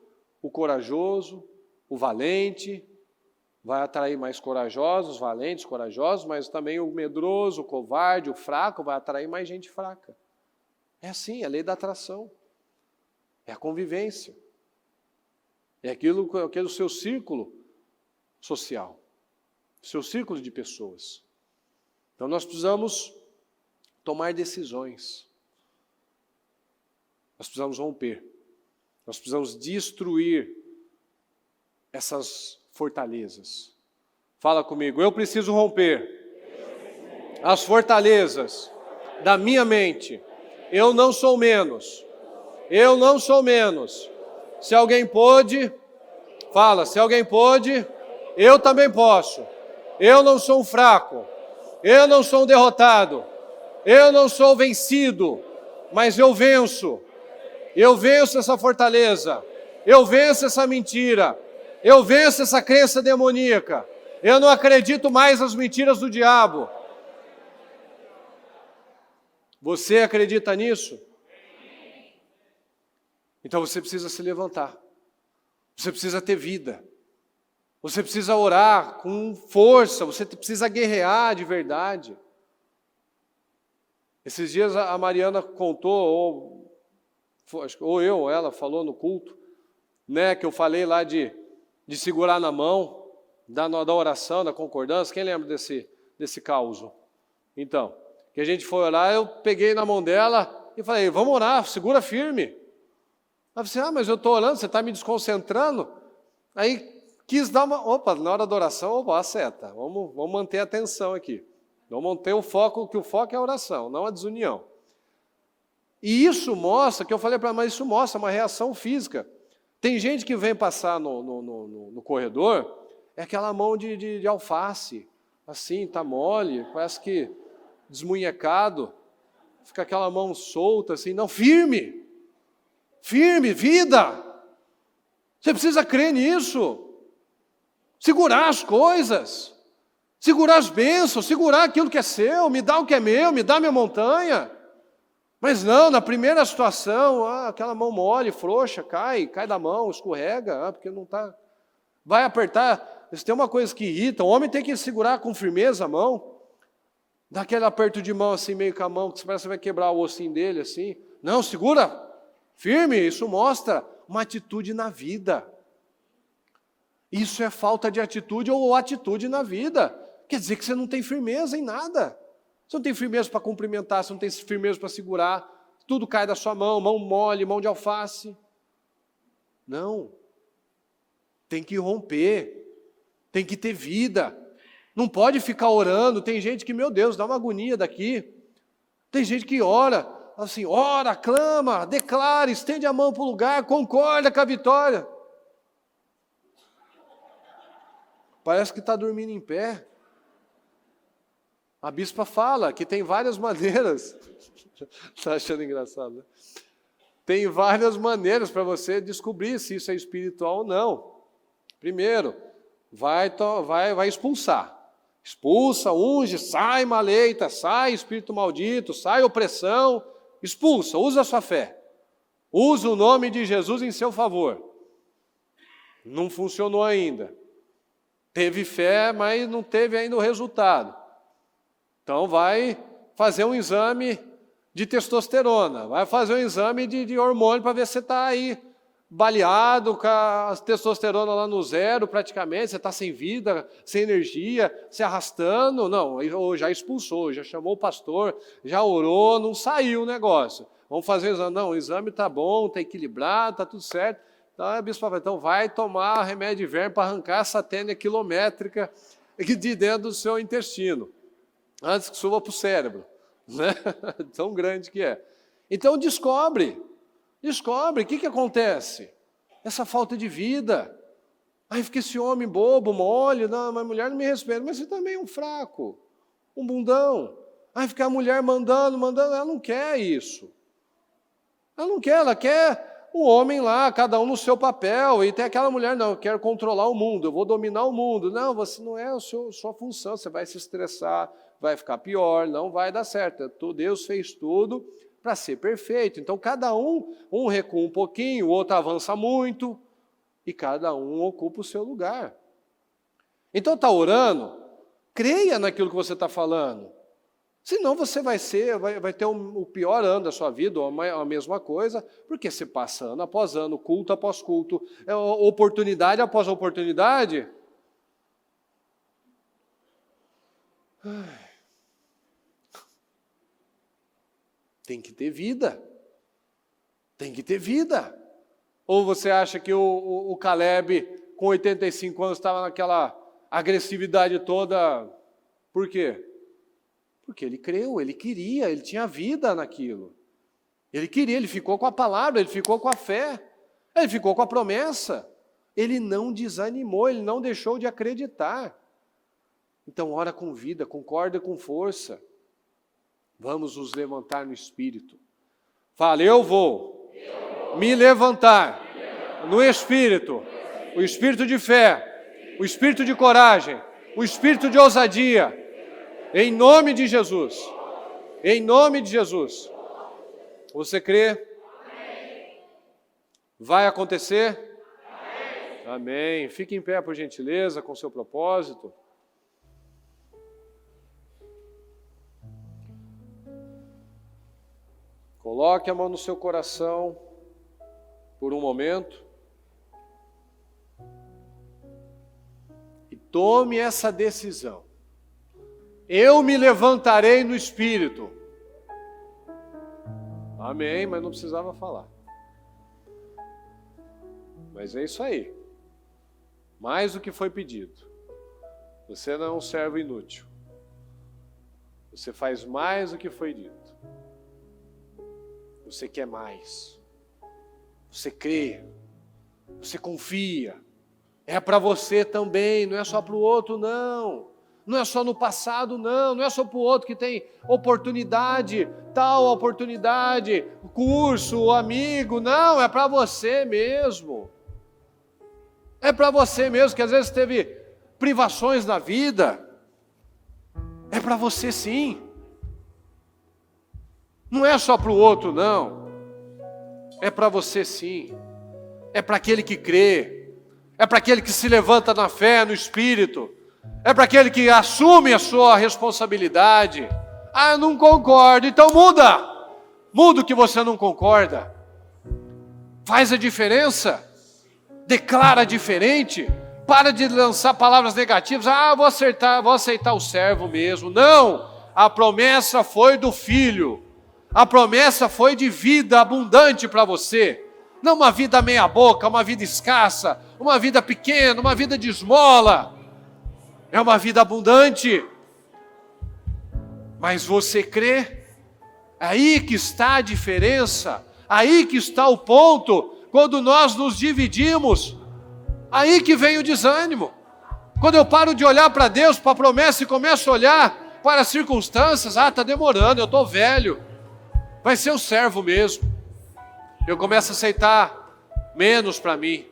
o corajoso, o valente, vai atrair mais corajosos, valentes, corajosos, mas também o medroso, o covarde, o fraco, vai atrair mais gente fraca. É assim, é a lei da atração. É a convivência. É aquele seu círculo social, seu círculo de pessoas. Então nós precisamos tomar decisões. Nós precisamos romper. Nós precisamos destruir essas fortalezas. Fala comigo, eu preciso romper as fortalezas da minha mente. Eu não sou menos. Eu não sou menos. Se alguém pôde, fala, se alguém pôde, eu também posso. Eu não sou um fraco. Eu não sou um derrotado. Eu não sou vencido, mas eu venço. Eu venço essa fortaleza. Eu venço essa mentira. Eu venço essa crença demoníaca. Eu não acredito mais nas mentiras do diabo. Você acredita nisso? Então você precisa se levantar. Você precisa ter vida. Você precisa orar com força. Você precisa guerrear de verdade. Esses dias a Mariana contou, ou eu, ou ela falou no culto, né, que eu falei lá de segurar na mão, da oração, da concordância. Quem lembra desse caos? Então, que a gente foi orar, eu peguei na mão dela e falei, vamos orar, segura firme. Ela disse, mas eu estou orando, você está me desconcentrando. Aí quis dar na hora da oração, a seta, vamos manter a atenção aqui. Vamos manter o foco, que o foco é a oração, não a desunião. E isso mostra, que eu falei para ela, mas isso mostra uma reação física. Tem gente que vem passar no corredor, é aquela mão de alface, assim, tá mole, parece que desmunhecado, fica aquela mão solta, assim, não, firme, vida. Você precisa crer nisso, segurar as coisas, segurar as bênçãos, segurar aquilo que é seu, me dá o que é meu, me dá minha montanha. Mas não, na primeira situação, aquela mão mole, frouxa, cai da mão, escorrega, porque não está. Vai apertar. Se tem uma coisa que irrita, o homem tem que segurar com firmeza a mão. Dá aquele aperto de mão assim, meio com a mão, que parece que vai quebrar o ossinho dele assim. Não, segura, firme, isso mostra uma atitude na vida. Isso é falta de atitude ou atitude na vida. Quer dizer que você não tem firmeza em nada. Você não tem firmeza para cumprimentar, você não tem firmeza para segurar, tudo cai da sua mão, mão mole, mão de alface. Não. Tem que romper, tem que ter vida. Não pode ficar orando. Tem gente que, meu Deus, dá uma agonia daqui. Tem gente que ora, assim, ora, clama, declara, estende a mão para o lugar, concorda com a vitória. Parece que está dormindo em pé. A bispa fala que tem várias maneiras. Está achando engraçado, né? Tem várias maneiras para você descobrir se isso é espiritual ou não. Primeiro, vai expulsar. Expulsa, unge, sai maleita, sai espírito maldito, sai opressão, expulsa, usa a sua fé. Usa o nome de Jesus em seu favor. Não funcionou ainda. Teve fé, mas não teve ainda o resultado. Então vai fazer um exame de testosterona, vai fazer um exame de hormônio para ver se você está aí baleado, com a testosterona lá no zero praticamente, você está sem vida, sem energia, se arrastando. Não, ou já expulsou, já chamou o pastor, já orou, não saiu o negócio. Vamos fazer o exame. Não, o exame está bom, está equilibrado, está tudo certo. Então a bispa fala, então vai tomar remédio de verme para arrancar essa tênia quilométrica de dentro do seu intestino. Antes que suba para o cérebro, né? Tão grande que é. Então descobre, o que acontece? Essa falta de vida. Aí fica esse homem bobo, mole, não, mas a mulher não me respeita, mas você também é um fraco, um bundão. Aí fica a mulher mandando, ela não quer isso. Ela quer o homem lá, cada um no seu papel, e tem aquela mulher, não, eu quero controlar o mundo, eu vou dominar o mundo. Não, você não é a sua função, você vai se estressar, vai ficar pior, não vai dar certo. Deus fez tudo para ser perfeito. Então, cada um recua um pouquinho, o outro avança muito, e cada um ocupa o seu lugar. Então, está orando, creia naquilo que você está falando. Senão você vai ter o pior ano da sua vida, ou a mesma coisa, porque você passa ano após ano, culto após culto, oportunidade após oportunidade. Tem que ter vida. Tem que ter vida. Ou você acha que o Caleb, com 85 anos, estava naquela agressividade toda? Por quê? Porque ele creu, ele queria, ele tinha vida naquilo. Ele queria, ele ficou com a palavra, ele ficou com a fé, ele ficou com a promessa. Ele não desanimou, ele não deixou de acreditar. Então, ora com vida, concorda com força. Vamos nos levantar no Espírito. Fala, eu vou me levantar no Espírito. O Espírito de fé, o Espírito de coragem, o Espírito de ousadia. Em nome de Jesus. Em nome de Jesus. Você crê? Vai acontecer? Amém. Fique em pé, por gentileza, com seu propósito. Coloque a mão no seu coração por um momento e tome essa decisão. Eu me levantarei no Espírito. Amém, mas não precisava falar. Mas é isso aí. Mais do que foi pedido. Você não é um servo inútil. Você faz mais do que foi dito. Você quer mais. Você crê. Você confia. É para você também, não é só para o outro, não. Não é só no passado, não. Não é só para o outro que tem oportunidade, tal oportunidade, curso, amigo. Não, é para você mesmo. É para você mesmo, que às vezes teve privações na vida. É para você sim. Não é só para o outro, não. É para você sim. É para aquele que crê. É para aquele que se levanta na fé, no Espírito. É para aquele que assume a sua responsabilidade. Ah, eu não concordo. Então muda. Muda o que você não concorda. Faz a diferença. Declara diferente. Para de lançar palavras negativas. Ah, vou aceitar o servo mesmo. Não. A promessa foi do Filho. A promessa foi de vida abundante para você. Não uma vida meia boca, uma vida escassa, uma vida pequena, uma vida de esmola. É uma vida abundante. Mas você crê? Aí que está a diferença. Aí que está o ponto. Quando nós nos dividimos, aí que vem o desânimo. Quando eu paro de olhar para Deus, para a promessa e começo a olhar para as circunstâncias. Ah, está demorando, eu estou velho. Vai ser o servo mesmo. Eu começo a aceitar menos para mim.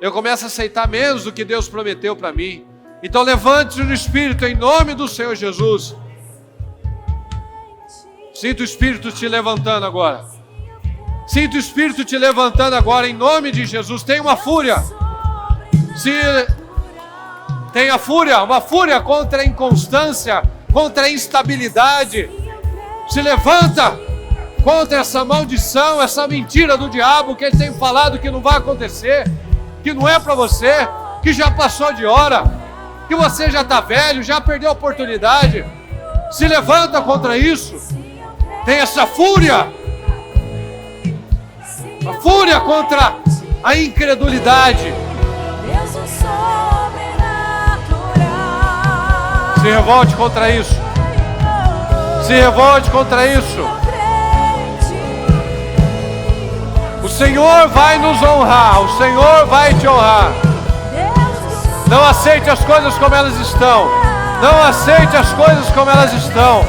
Eu começo a aceitar menos do que Deus prometeu para mim. Então levante-se no Espírito em nome do Senhor Jesus. Sinta o Espírito te levantando agora. Sinta o Espírito te levantando agora em nome de Jesus. Tem uma fúria. Tenha fúria, uma fúria contra a inconstância, contra a instabilidade. Se levanta contra essa maldição, essa mentira do diabo que ele tem falado que não vai acontecer, que não é para você, que já passou de hora, que você já está velho, já perdeu a oportunidade. Se levanta contra isso. Tem essa fúria. A fúria contra a incredulidade. Se revolte contra isso. Se revolte contra isso. O Senhor vai nos honrar. O Senhor vai te honrar. Não aceite as coisas como elas estão. Não aceite as coisas como elas estão.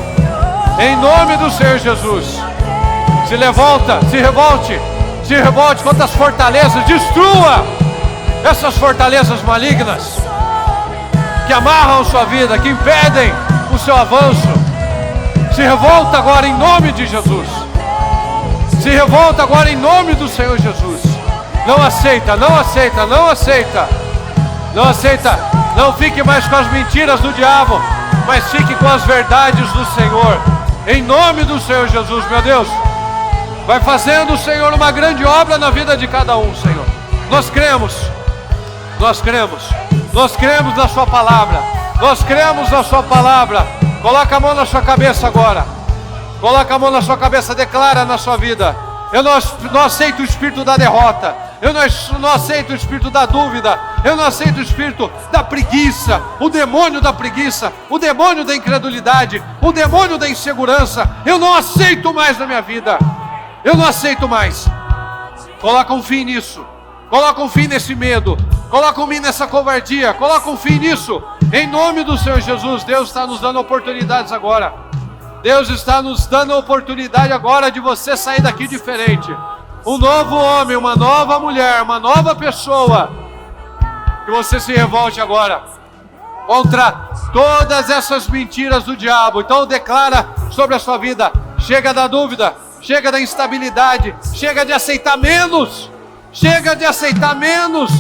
Em nome do Senhor Jesus. Se levanta, se revolte. Se revolte contra as fortalezas. Destrua essas fortalezas malignas que amarram a sua vida, que impedem o seu avanço. Se revolta agora em nome de Jesus. Se revolta agora em nome do Senhor Jesus. Não aceita, não aceita, não aceita. Não aceita. Não fique mais com as mentiras do diabo, mas fique com as verdades do Senhor. Em nome do Senhor Jesus, meu Deus. Vai fazendo, Senhor, uma grande obra na vida de cada um, Senhor. Nós cremos. Nós cremos. Nós cremos na sua palavra. Nós cremos na sua palavra. Coloca a mão na sua cabeça agora. Coloca a mão na sua cabeça, declara na sua vida. Eu não aceito o espírito da derrota. Eu não aceito o espírito da dúvida. Eu não aceito o espírito da preguiça. O demônio da preguiça. O demônio da incredulidade. O demônio da insegurança. Eu não aceito mais na minha vida. Eu não aceito mais. Coloca um fim nisso. Coloca um fim nesse medo. Coloca um fim nessa covardia. Coloca um fim nisso. Em nome do Senhor Jesus. Deus está nos dando oportunidades agora. Deus está nos dando a oportunidade agora de você sair daqui diferente. Um novo homem, uma nova mulher, uma nova pessoa. Que você se revolte agora contra todas essas mentiras do diabo. Então declara sobre a sua vida: chega da dúvida, chega da instabilidade, chega de aceitar menos, chega de aceitar menos.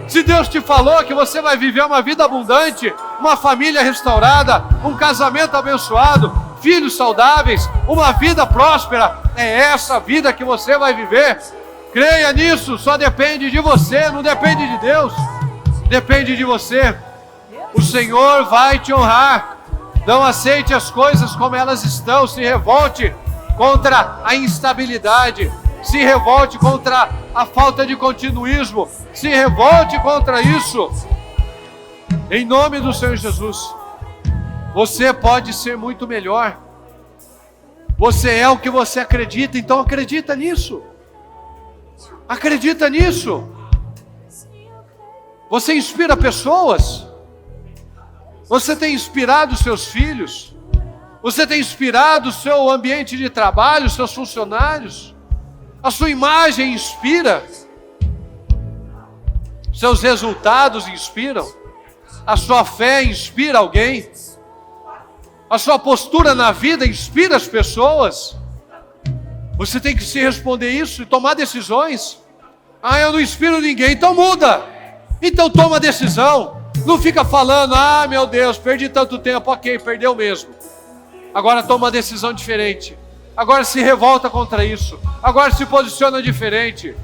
Se Deus te falou que você vai viver uma vida abundante, uma família restaurada, um casamento abençoado, filhos saudáveis, uma vida próspera, é essa vida que você vai viver. Creia nisso, só depende de você, não depende de Deus, depende de você. O Senhor vai te honrar. Não aceite as coisas como elas estão, se revolte contra a instabilidade, se revolte contra a falta de continuismo, se revolte contra isso. Em nome do Senhor Jesus, você pode ser muito melhor. Você é o que você acredita, então acredita nisso. Acredita nisso. Você inspira pessoas. Você tem inspirado seus filhos. Você tem inspirado o seu ambiente de trabalho, seus funcionários. A sua imagem inspira. Seus resultados inspiram. A sua fé inspira alguém. A sua postura na vida inspira as pessoas. Você tem que se responder isso e tomar decisões. Eu não inspiro ninguém, então muda. Então toma decisão. Não fica falando, meu Deus, perdi tanto tempo. Ok, perdeu mesmo. Agora toma uma decisão diferente. Agora se revolta contra isso. Agora se posiciona diferente.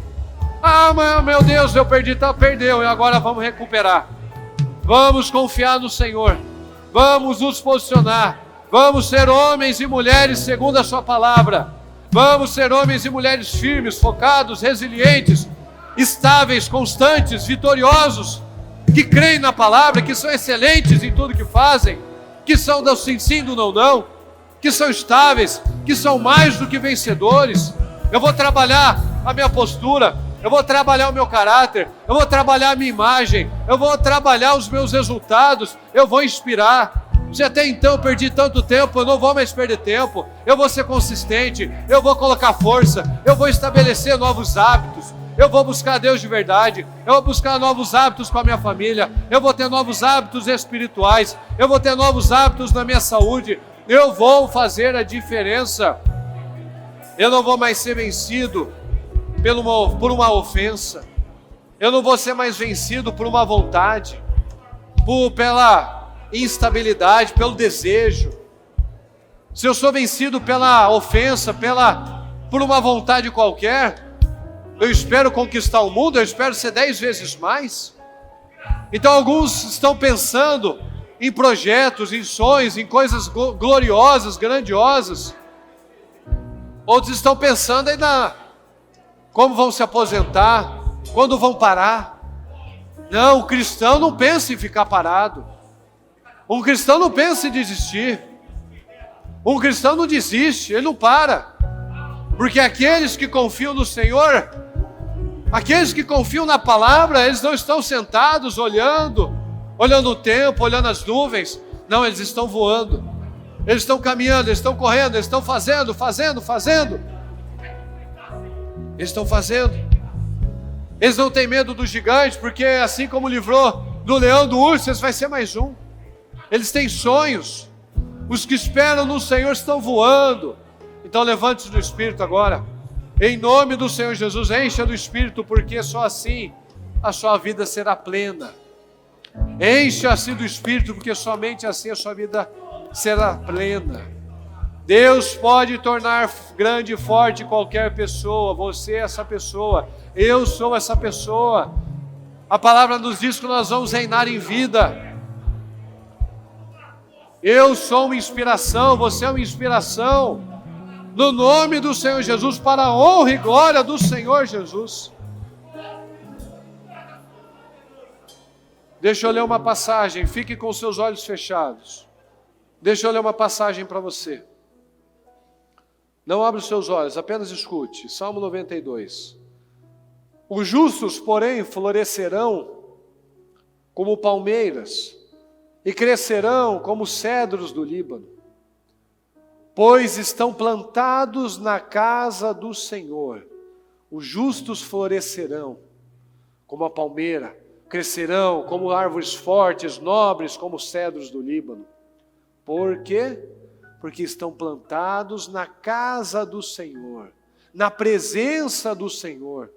Meu Deus, eu perdi, perdeu. E agora vamos recuperar. Vamos confiar no Senhor. Vamos nos posicionar. Vamos ser homens e mulheres segundo a sua palavra. Vamos ser homens e mulheres firmes, focados, resilientes, estáveis, constantes, vitoriosos, que creem na palavra, que são excelentes em tudo que fazem, que são do sim, sim, do não, não, que são estáveis, que são mais do que vencedores. Eu vou trabalhar a minha postura, eu vou trabalhar o meu caráter, eu vou trabalhar a minha imagem, eu vou trabalhar os meus resultados, eu vou inspirar. Se até então eu perdi tanto tempo, eu não vou mais perder tempo, eu vou ser consistente, eu vou colocar força, eu vou estabelecer novos hábitos, eu vou buscar Deus de verdade, eu vou buscar novos hábitos com a minha família, eu vou ter novos hábitos espirituais, eu vou ter novos hábitos na minha saúde, eu vou fazer a diferença. Eu não vou mais ser vencido por uma ofensa, eu não vou ser mais vencido por uma vontade, pela instabilidade, pelo desejo. Se eu sou vencido pela ofensa, por uma vontade qualquer, eu espero conquistar o mundo, eu espero ser 10 vezes mais. Então alguns estão pensando em projetos, em sonhos, em coisas gloriosas, grandiosas. Outros estão pensando ainda como vão se aposentar, quando vão parar. Não, o cristão não pensa em ficar parado. Um cristão não pensa em desistir. Um cristão não desiste, ele não para. Porque aqueles que confiam no Senhor, aqueles que confiam na palavra, eles não estão sentados olhando o tempo, olhando as nuvens. Não, eles estão voando. Eles estão caminhando, eles estão correndo, eles estão fazendo. Eles estão fazendo. Eles não têm medo do gigante, porque assim como livrou do leão, do urso, esse vai ser mais um. Eles têm sonhos. Os que esperam no Senhor estão voando. Então levante-se do Espírito agora. Em nome do Senhor Jesus, encha do Espírito, porque só assim a sua vida será plena. Encha-se do Espírito, porque somente assim a sua vida será plena. Deus pode tornar grande e forte qualquer pessoa. Você é essa pessoa. Eu sou essa pessoa. A palavra nos diz que nós vamos reinar em vida. Eu sou uma inspiração, você é uma inspiração, no nome do Senhor Jesus, para a honra e glória do Senhor Jesus. Deixa eu ler uma passagem, fique com seus olhos fechados. Deixa eu ler uma passagem para você. Não abra os seus olhos, apenas escute. Salmo 92. Os justos, porém, florescerão como palmeiras, e crescerão como cedros do Líbano, pois estão plantados na casa do Senhor. Os justos florescerão como a palmeira, crescerão como árvores fortes, nobres como cedros do Líbano. Por quê? Porque estão plantados na casa do Senhor, na presença do Senhor.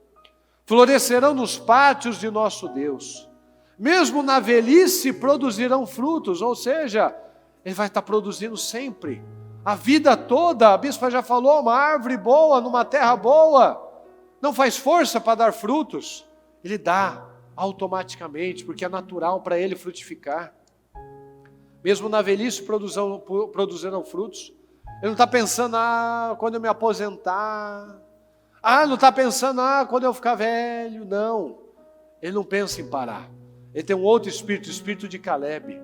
Florescerão nos pátios de nosso Deus. Mesmo na velhice produzirão frutos, ou seja, ele vai estar produzindo sempre. A vida toda, a bispa já falou, uma árvore boa, numa terra boa, não faz força para dar frutos. Ele dá automaticamente, porque é natural para ele frutificar. Mesmo na velhice produzirão frutos. Ele não está pensando, quando eu me aposentar. Não está pensando, quando eu ficar velho. Não, ele não pensa em parar. Ele tem um outro espírito, o espírito de Caleb.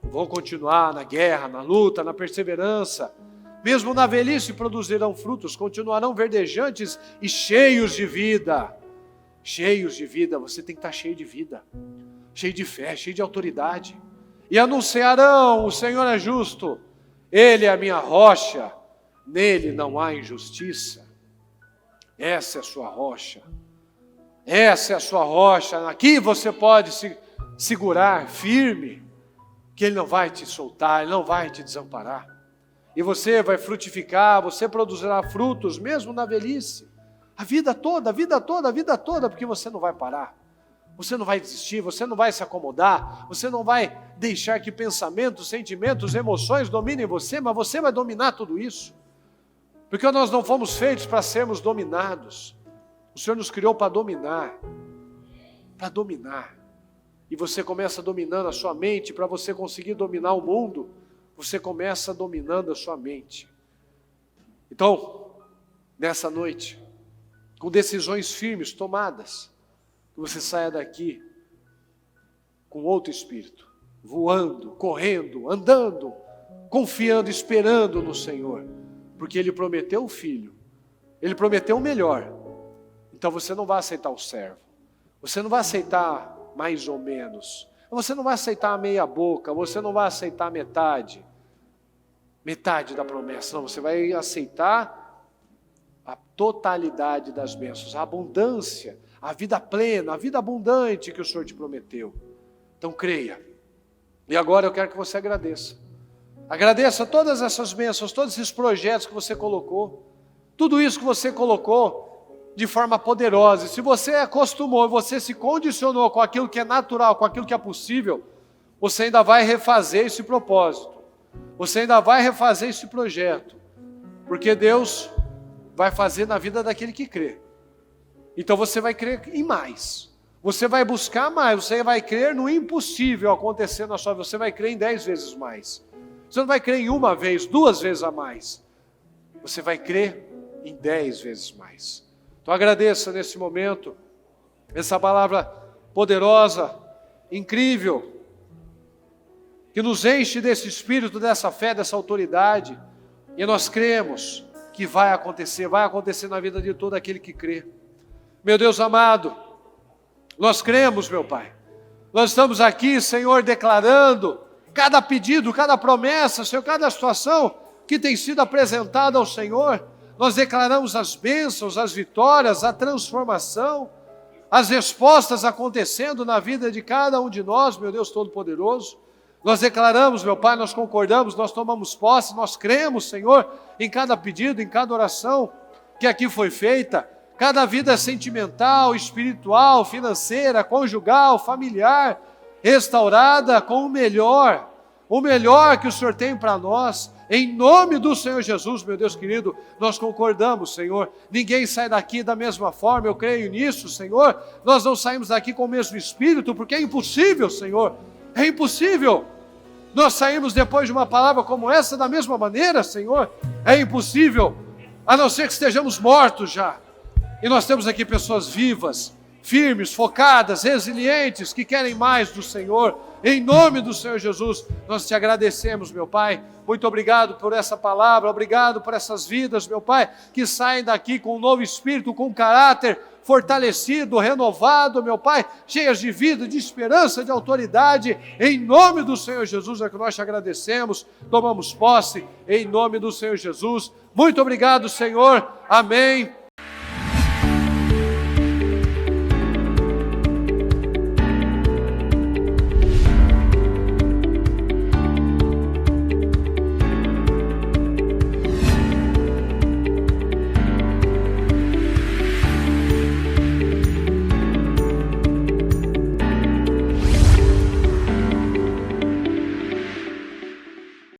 Vão continuar na guerra, na luta, na perseverança. Mesmo na velhice produzirão frutos, continuarão verdejantes e cheios de vida. Cheios de vida, você tem que estar cheio de vida, cheio de fé, cheio de autoridade. E anunciarão, o Senhor é justo, Ele é a minha rocha, nele não há injustiça. Essa é a sua rocha, essa é a sua rocha, aqui você pode se segurar firme, que Ele não vai te soltar, Ele não vai te desamparar. E você vai frutificar, você produzirá frutos, mesmo na velhice. A vida toda, a vida toda, a vida toda, porque você não vai parar. Você não vai desistir, você não vai se acomodar, você não vai deixar que pensamentos, sentimentos, emoções dominem você, mas você vai dominar tudo isso. Porque nós não fomos feitos para sermos dominados. O Senhor nos criou para dominar. Para dominar. E você começa dominando a sua mente, para você conseguir dominar o mundo, você começa dominando a sua mente. Então, nessa noite, com decisões firmes tomadas, que você saia daqui com outro espírito, voando, correndo, andando, confiando, esperando no Senhor, porque Ele prometeu o filho, Ele prometeu o melhor. Então você não vai aceitar o servo, você não vai aceitar mais ou menos, você não vai aceitar a meia boca, você não vai aceitar metade da promessa, não, você vai aceitar a totalidade das bênçãos, a abundância, a vida plena, a vida abundante que o Senhor te prometeu. Então creia. E agora eu quero que você agradeça. Agradeça todas essas bênçãos, todos esses projetos que você colocou, tudo isso que você colocou de forma poderosa. E se você acostumou, você se condicionou com aquilo que é natural, com aquilo que é possível, você ainda vai refazer esse propósito. Você ainda vai refazer esse projeto. Porque Deus vai fazer na vida daquele que crê. Então você vai crer em mais. Você vai buscar mais. Você vai crer no impossível acontecer na sua vida. Você vai crer em 10 vezes mais. Você não vai crer em uma vez, 2 vezes a mais. Você vai crer em 10 vezes mais. Então agradeça nesse momento essa palavra poderosa, incrível, que nos enche desse espírito, dessa fé, dessa autoridade. E nós cremos que vai acontecer na vida de todo aquele que crê. Meu Deus amado, nós cremos, meu Pai. Nós estamos aqui, Senhor, declarando cada pedido, cada promessa, Senhor, cada situação que tem sido apresentada ao Senhor. Nós declaramos as bênçãos, as vitórias, a transformação, as respostas acontecendo na vida de cada um de nós, meu Deus Todo-Poderoso. Nós declaramos, meu Pai, nós concordamos, nós tomamos posse, nós cremos, Senhor, em cada pedido, em cada oração que aqui foi feita, cada vida sentimental, espiritual, financeira, conjugal, familiar, restaurada com o melhor que o Senhor tem para nós. Em nome do Senhor Jesus, meu Deus querido, nós concordamos, Senhor. Ninguém sai daqui da mesma forma, eu creio nisso, Senhor. Nós não saímos daqui com o mesmo espírito, porque é impossível, Senhor. É impossível. Nós saímos depois de uma palavra como essa da mesma maneira, Senhor. É impossível, a não ser que estejamos mortos já. E nós temos aqui pessoas vivas, firmes, focadas, resilientes, que querem mais do Senhor. Em nome do Senhor Jesus, nós te agradecemos, meu Pai. Muito obrigado por essa palavra, obrigado por essas vidas, meu Pai, que saem daqui com um novo espírito, com um caráter fortalecido, renovado, meu Pai, cheias de vida, de esperança, de autoridade. Em nome do Senhor Jesus é que nós te agradecemos, tomamos posse, em nome do Senhor Jesus. Muito obrigado, Senhor. Amém.